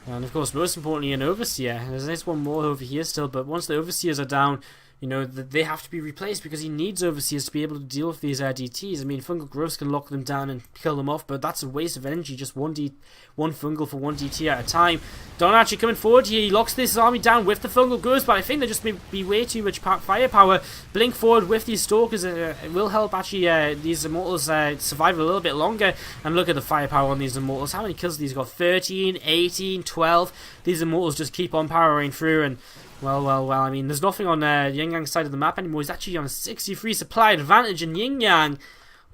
And, of course, most importantly, an Overseer. There's one more over here still, but once the Overseers are down, you know, they have to be replaced because he needs Overseers to be able to deal with these DTs. I mean, fungal growths can lock them down and kill them off, but that's a waste of energy. Just one fungal for one DT at a time. Don actually coming forward here. He locks this army down with the fungal growths, but I think there just may be way too much firepower. Blink forward with these stalkers. It will help actually these Immortals survive a little bit longer. And look at the firepower on these Immortals. How many kills have these got? 13, 18, 12. These Immortals just keep on powering through, and well, I mean, there's nothing on Yin Yang's side of the map anymore. He's actually on a 63 supply advantage, and Yin Yang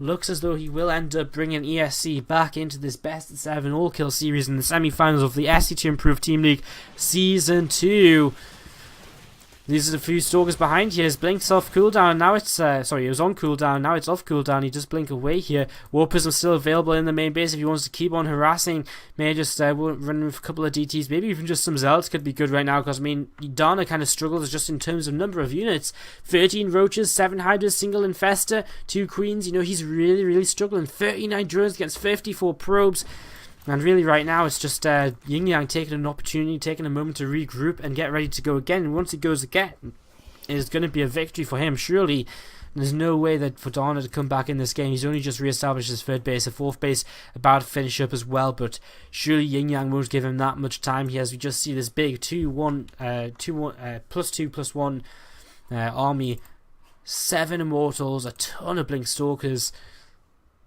looks as though he will end up bringing ESC back into this best of 7 all-kill series in the semi-finals of the SC2 Improved Team League Season 2. These are the few stalkers behind here. His blink's off cooldown. Now it's, sorry, it was on cooldown. Now it's off cooldown. He just blink away here. War Prism still available in the main base if he wants to keep on harassing. May just run with a couple of DTs. Maybe even just some Zelts could be good right now, because, I mean, Dana kind of struggles just in terms of number of units. 13 Roaches, 7 Hydras, single Infester, 2 Queens. You know, he's really, really struggling. 39 drones against 54 probes. And really right now it's just Yin Yang taking an opportunity, taking a moment to regroup and get ready to go again. And once he goes again, it's going to be a victory for him. Surely there's no way that for Dana to come back in this game. He's only just re-established his third base, a fourth base about to finish up as well. But surely Yin Yang won't give him that much time here, as we just see this big +2/+1 army. 7 Immortals, a ton of Blink Stalkers.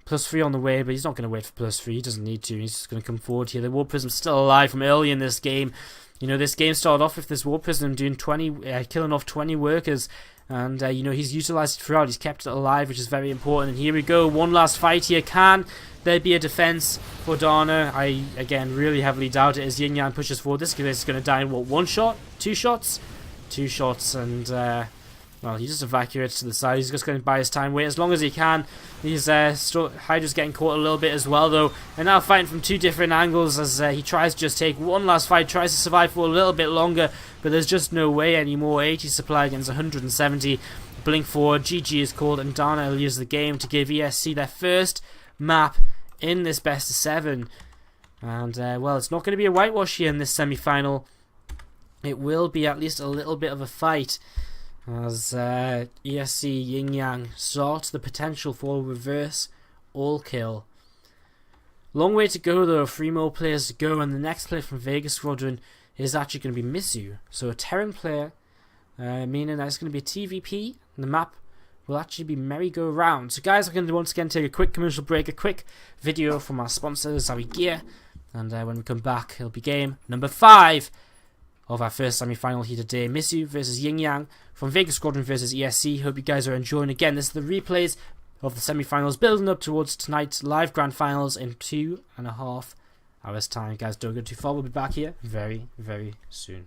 +3 on the way, but he's not going to wait for +3. He doesn't need to. He's just going to come forward here. The War Prism's still alive from early in this game. You know, this game started off with this War Prism doing killing off 20 workers. And, you know, he's utilised it throughout. He's kept it alive, which is very important. And here we go. One last fight here. Can there be a defence for Dana? I, again, really heavily doubt it as Yin Yang pushes forward. This is going to die in, what, 1 shot? 2 shots? 2 shots, and... well, he just evacuates to the side. He's just going to buy his time, wait as long as he can. He's Hydra's getting caught a little bit as well, though. And now fighting from 2 different angles as he tries to just take one last fight, tries to survive for a little bit longer, but there's just no way anymore. 80 supply against 170. Blink forward, GG is called, and Dana leaves the game to give ESC their first map in this best of 7. And, well, it's not going to be a whitewash here in this semi-final. It will be at least a little bit of a fight, as ESC Yin Yang sought the potential for a reverse all-kill. Long way to go though, 3 more players to go, and the next player from Vega Squadron is actually going to be Mizu. So a Terran player, meaning that it's going to be a TVP, and the map will actually be merry-go-round. So guys, I'm going to once again take a quick commercial break, a quick video from our sponsor, Zowie Gear, and when we come back, it'll be game number 5 of our first semi-final here today. Mizu versus Yin Yang from Vega Squadron versus ESC. Hope you guys are enjoying. Again, this is the replays of the semi-finals, building up towards tonight's live grand finals in 2.5 hours time. Guys, don't go too far. We'll be back here very, very soon.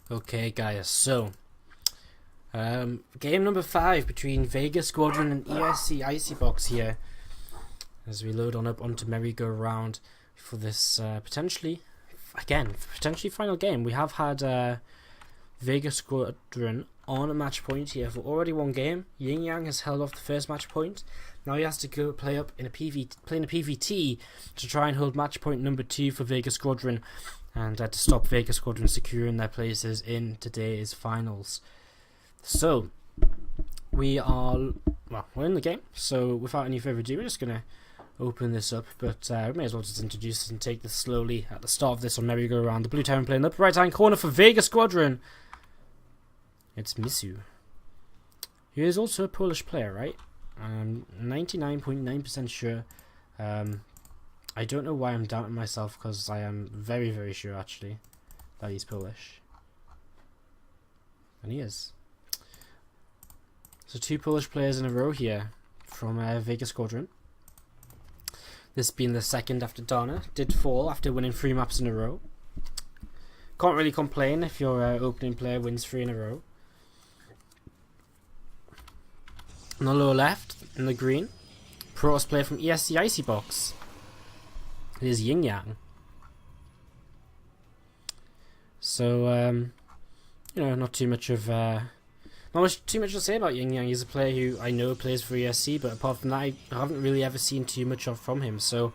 Okay, guys, so game number 5 between Vega Squadron and ESC Icy Box here, as we load on up onto merry-go-round for this potentially final game. We have had Vega Squadron on a match point here for already 1 game. Yin Yang has held off the first match point. Now he has to go play up in a PVT to try and hold match point number 2 for Vega Squadron, and to stop Vega Squadron securing their places in today's finals. So we are, well, we're in the game. So without any further ado, we're just gonna open this up, but we may as well just introduce this and take this slowly at the start of this on merry-go-round. The blue Terran playing up right hand corner for Vega Squadron. It's Mizu. He is also a Polish player, right? I'm 99.9% sure. I don't know why I'm doubting myself, because I am very, very sure actually that he's Polish. And he is. So 2 Polish players in a row here from Vega Squadron. This being the second after Dana did fall after winning 3 maps in a row. Can't really complain if your opening player wins 3 in a row. On the lower left, in the green, Protoss player from ESC Icy Box. It is Yin Yang. So, you know, not too much to say about Yin Yang. He's a player who I know plays for ESC, but apart from that, I haven't really ever seen too much from him. So,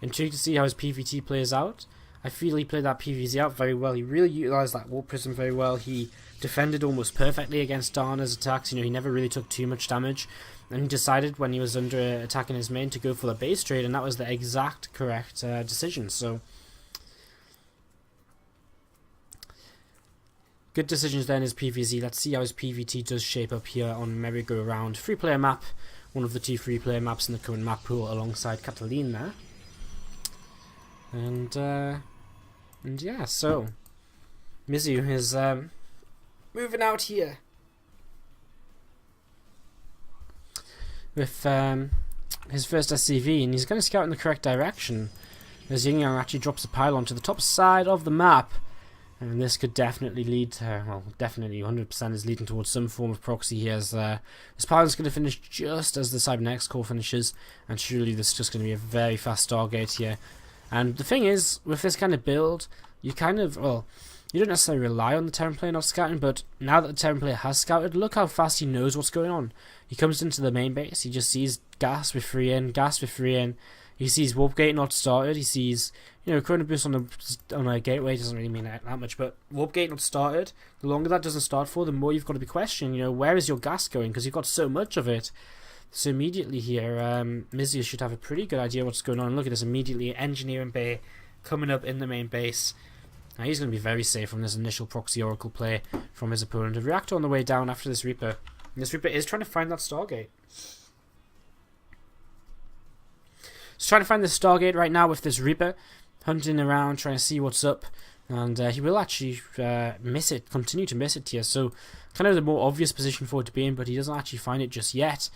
intrigued to see how his PVT plays out. I feel he played that PVT out very well. He really utilised that War Prism very well. He defended almost perfectly against Dana's attacks. You know, he never really took too much damage. And he decided when he was under attack in his main to go for the base trade, and that was the exact correct decision. So, good decisions there in his PVZ. Let's see how his PVT does shape up here on merry-go-round. 3-player map, one of the 2 3-player maps in the current map pool alongside Catalin there. And yeah, so Mizu is moving out here with his first SCV, and he's going to scout in the correct direction. as Yin Yang actually drops a pylon to the top side of the map. And this could definitely lead to, well, definitely 100% is leading towards some form of proxy here, as this pylon's going to finish just as the Cybernetics core finishes, and surely this is just going to be a very fast Stargate here. And the thing is, with this kind of build, you kind of, well, you don't necessarily rely on the Terran player not scouting, but now that the Terran player has scouted, look how fast he knows what's going on. He comes into the main base, he just sees gas with 3 in, gas with 3 in, he sees warp gate not started, he sees, you know, Chrono Boost on a gateway doesn't really mean that much, but warp gate not started, the longer that doesn't start for, the more you've got to be questioning, you know, where is your gas going, because you've got so much of it. So immediately here, Mizu should have a pretty good idea what's going on. Look at this, immediately engineering bay coming up in the main base. Now he's going to be very safe from this initial proxy oracle play from his opponent. A reactor on the way down after this Reaper. And this Reaper is trying to find that Stargate. He's trying to find the Stargate right now with this Reaper, hunting around, trying to see what's up. And he will actually miss it, continue to miss it here. So kind of the more obvious position for it to be in, but he doesn't actually find it just yet.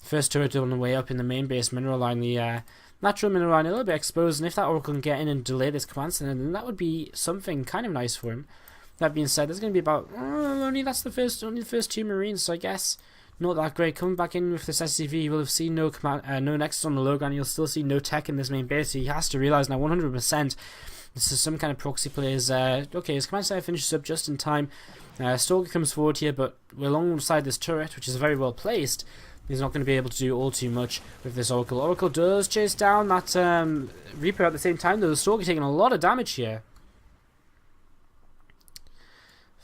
First turret on the way up in the main base, mineral line, the natural mineral line a little bit exposed, and if that oracle can get in and delay this command center, then that would be something kind of nice for him. That being said, there's going to be about only the first 2 Marines, so I guess not that great. Coming back in with this SCV, he will have seen no Nexus on the low ground. You'll still see no tech in this main base. So he has to realize now 100% this is some kind of proxy play. Okay, his command center finishes up just in time. Stalker comes forward here, but we're alongside this turret, which is very well placed. He's not going to be able to do all too much with this Oracle. Oracle does chase down that Reaper at the same time, though the Stalker taking a lot of damage here.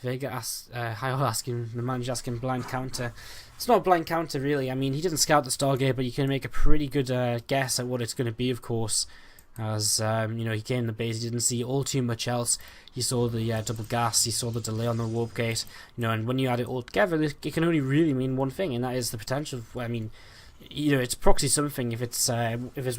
Vega asks, asking, the manager asking blind counter. It's not a blind counter really. I mean, he didn't scout the Stargate, but you can make a pretty good guess at what it's going to be, of course. As you know, he came in the base, he didn't see all too much else. He saw the double gas, he saw the delay on the warp gate, you know, and when you add it all together, it can only really mean one thing, and that is the potential. I mean, you know, it's proxy something. If it's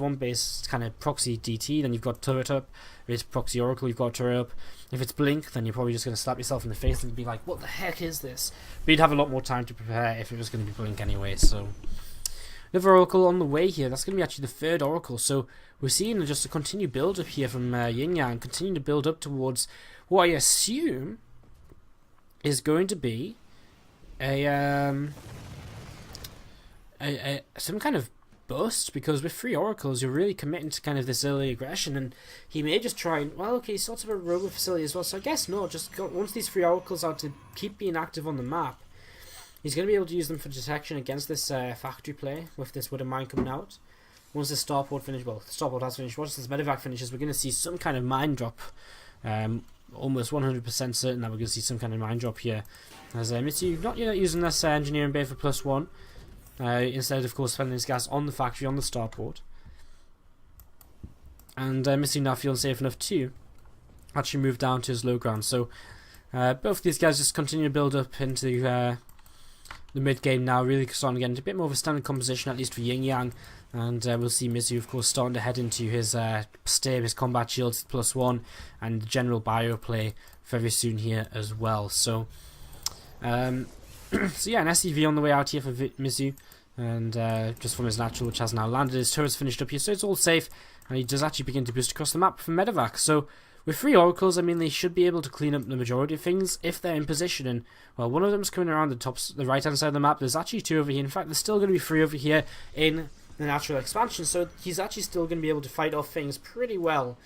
one base kind of proxy DT, then you've got turret up. If it's proxy oracle, you've got turret up. If it's blink, then you're probably just going to slap yourself in the face and be like, what the heck is this? But you'd have a lot more time to prepare if it was going to be blink anyway. So another oracle on the way here. That's going to be actually the 3rd oracle. So we're seeing just a continued build up here from Yin Yang, continuing to build up towards what I assume is going to be some kind of bust, because with 3 oracles you're really committing to kind of this early aggression, and he may just try and, well, okay, sort of a robo facility as well, so I guess no, just once these 3 oracles are to keep being active on the map, he's going to be able to use them for detection against this factory play with this Widow Mine coming out. Once the starport finishes, well, the starport has finished, once this medevac finishes, we're going to see some kind of mine drop. Almost 100% certain that we're going to see some kind of mine drop here. As Mitsu not yet using this engineering bay for +1. Instead, of course, spending his gas on the factory, on the starport. And Mitsu now feeling safe enough to actually move down to his low ground. So both these guys just continue to build up into the mid-game now, really starting to get into a bit more of a standard composition, at least for Yin Yang. And we'll see Mizu, of course, starting to head into his stab, his combat shields +1, and general bio play very soon here as well. So, so yeah, an SCV on the way out here for Mizu, and just from his natural, which has now landed. His turret's finished up here, so it's all safe, and he does actually begin to boost across the map from medevac. So with 3 oracles, I mean, they should be able to clean up the majority of things if they're in position. And well, one of them's coming around the right hand side of the map. There's actually 2 over here. In fact, there's still going to be 3 over here in the natural expansion, so he's actually still going to be able to fight off things pretty well,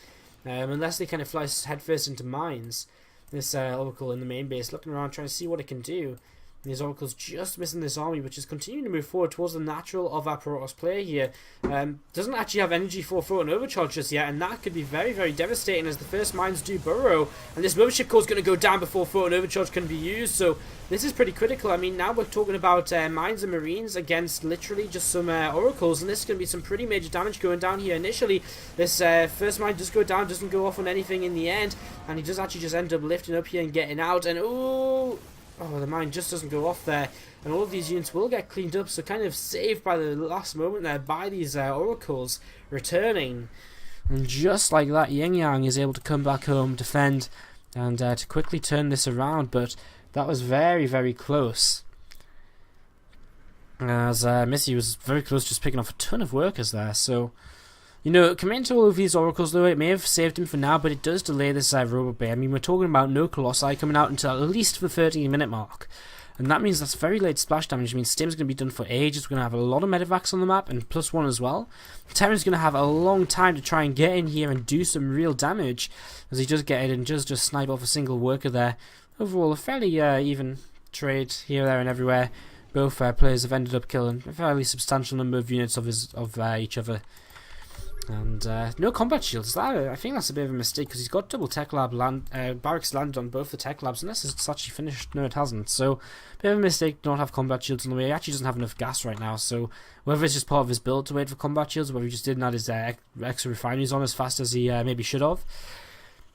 unless they kind of fly headfirst into mines. This oracle in the main base looking around, trying to see what it can do. These oracles just missing this army, which is continuing to move forward towards the natural of our Protoss player here. Doesn't actually have energy for Photon Overcharge just yet, and that could be very, very devastating as the first mines do burrow. And this mothership core is going to go down before Photon Overcharge can be used, so this is pretty critical. I mean, now we're talking about mines and marines against literally just some oracles, and this is going to be some pretty major damage going down here. Initially, this first mine does go down, doesn't go off on anything in the end, and he does actually just end up lifting up here and getting out, and oh, the mine just doesn't go off there, and all of these units will get cleaned up, so kind of saved by the last moment there by these oracles returning. And just like that, Yin Yang is able to come back home, defend, and to quickly turn this around, but that was very, very close. As Missy was very close, just picking off a ton of workers there, so You know, committing to all of these oracles, though, it may have saved him for now, but it does delay this robot bay. I mean, we're talking about no Colossi coming out until at least the 13-minute mark. And that means that's very late splash damage. I mean, Stim's going to be done for ages. We're going to have a lot of medevacs on the map, and +1 as well. Terran's going to have a long time to try and get in here and do some real damage, as he does get in and just snipe off a single worker there. Overall, a fairly even trade here, there, and everywhere. Both players have ended up killing a fairly substantial number of units of each other. And no combat shields. I think that's a bit of a mistake, because he's got double tech lab barracks landed on both the tech labs, unless it's actually finished. No, it hasn't. So, bit of a mistake to not have combat shields on the way. He actually doesn't have enough gas right now, so whether it's just part of his build to wait for combat shields, or whether he just didn't add his extra refineries on as fast as he maybe should have.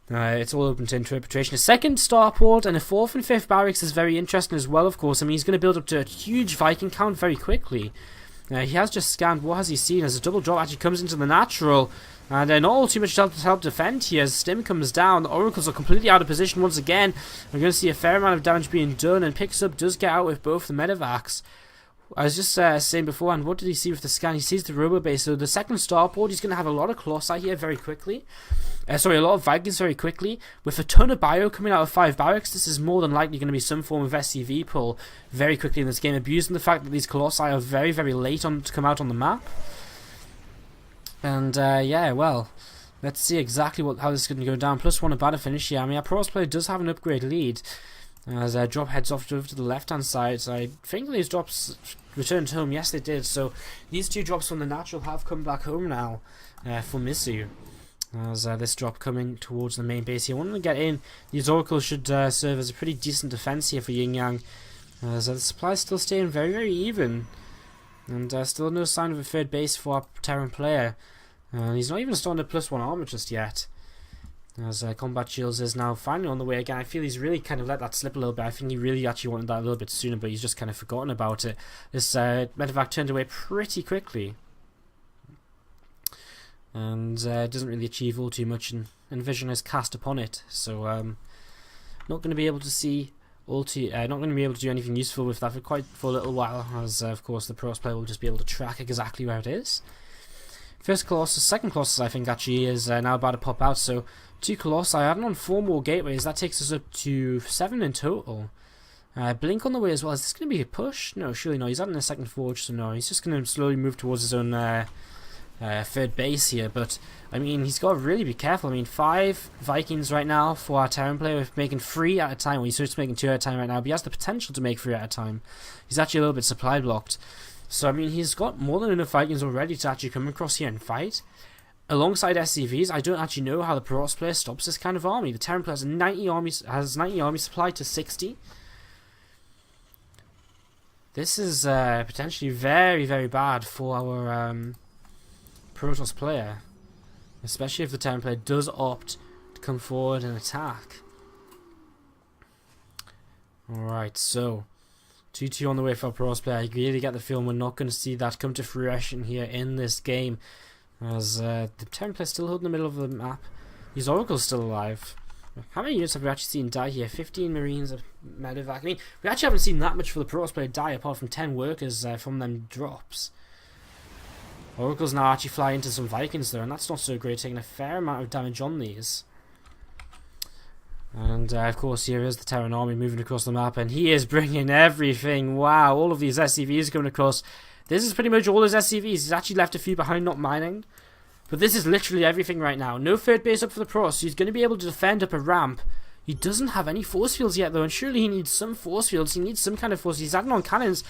It's all open to interpretation. A second starport and a 4th and 5th barracks is very interesting as well, of course. I mean, he's going to build up to a huge Viking count very quickly. He has just scanned. What has he seen? As a double drop actually comes into the natural, and not all too much to help defend here. As Stim comes down, the oracles are completely out of position once again. We're going to see a fair amount of damage being done, and picks up, does get out with both the medevacs. I was just saying beforehand, what did he see with the scan? He sees the robo base. So the second starport, he's going to have a lot of Colossi here very quickly. A lot of Vikings very quickly. With a ton of bio coming out of 5 barracks, this is more than likely going to be some form of SCV pull very quickly in this game, abusing the fact that these Colossi are very, very late to come out on the map. And yeah, well, let's see exactly how this is going to go down. +1 about to finish here. I mean, our Pros player does have an upgrade lead. As drop heads off over to the left-hand side. So I think these drops returned home. Yes, they did. So these 2 drops from the natural have come back home now for Misu. As this drop coming towards the main base here. Wanting to get in, these oracles should serve as a pretty decent defense here for Yin Yang. As the supply is still staying very, very even. And still no sign of a third base for our Terran player. He's not even starting to +1 armor just yet. As combat shields is now finally on the way again. I feel he's really kind of let that slip a little bit. I think he really actually wanted that a little bit sooner, but he's just kind of forgotten about it. This medevac turned away pretty quickly. And doesn't really achieve all too much, and vision is cast upon it. So not going to be able to see not going to be able to do anything useful with that for a little while, as of course the Pros player will just be able to track exactly where it is. First Colossus, second Colossus I think actually is now about to pop out. So 2 Colossi, adding on 4 more gateways, that takes us up to 7 in total. Blink on the way as well. Is this going to be a push? No, surely not. He's adding a second forge, so no. He's just going to slowly move towards his own third base here. But, I mean, he's got to really be careful. I mean, 5 Vikings right now for our Terran player, with making 3 at a time. Well, he's just making 2 at a time right now, but he has the potential to make 3 at a time. He's actually a little bit supply blocked. So, I mean, he's got more than enough Vikings already to actually come across here and fight. Alongside SCVs, I don't actually know how the Pros player stops this kind of army. The Terran player has 90 army supply to 60. This is potentially very, very bad for our Protoss player. Especially if the Terran player does opt to come forward and attack. Alright, so 2-2 on the way for our Pros player. I really get the feeling we're not going to see that come to fruition here in this game. As the Terran player still holding the middle of the map. These oracles still alive. How many units have we actually seen die here? 15 Marines, a medevac. I mean, we actually haven't seen that much for the Pros player die, apart from 10 workers from them drops. Oracles now actually fly into some Vikings though, and that's not so great, taking a fair amount of damage on these. And of course here is the Terran army moving across the map, and he is bringing everything. Wow, all of these SCVs coming across. This is pretty much all his SCVs. He's actually left a few behind not mining. But this is literally everything right now. No third base up for the Pros, so he's going to be able to defend up a ramp. He doesn't have any force fields yet though, and surely he needs some force fields. He needs some kind of force. He's adding on cannons.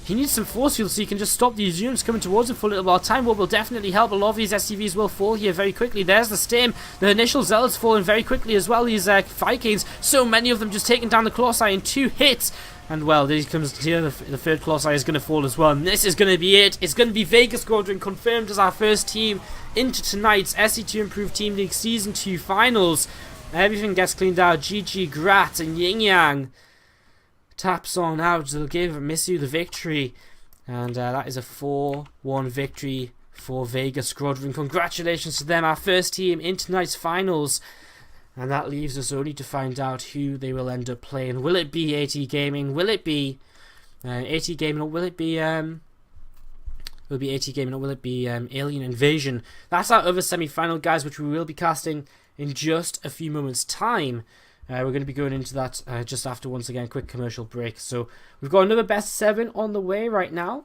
He needs some force fields so he can just stop these units coming towards him for a little while. Time Warp will definitely help. A lot of these SCVs will fall here very quickly. There's the Stim. The initial Zealots falling very quickly as well. These Vikings, so many of them just taking down the Colossi in 2 hits. And well, there he comes here. The third Colossi is going to fall as well. And this is going to be it. It's going to be Vega Squadron confirmed as our first team into tonight's SC2 Improved Team League Season 2 Finals. Everything gets cleaned out. GG, Grat, and Yin Yang taps on out. They'll give Misu the victory. And that is a 4-1 victory for Vega Squadron. Congratulations to them, our first team in tonight's finals. And that leaves us only to find out who they will end up playing. Will it be AT Gaming? Will it be AT Gaming? Or will it be Will it be AT Gaming or will it be Alien Invasion? That's our other semi-final, guys, which we will be casting in just a few moments' time. We're going to be going into that just after, once again, quick commercial break. So we've got another best 7 on the way right now.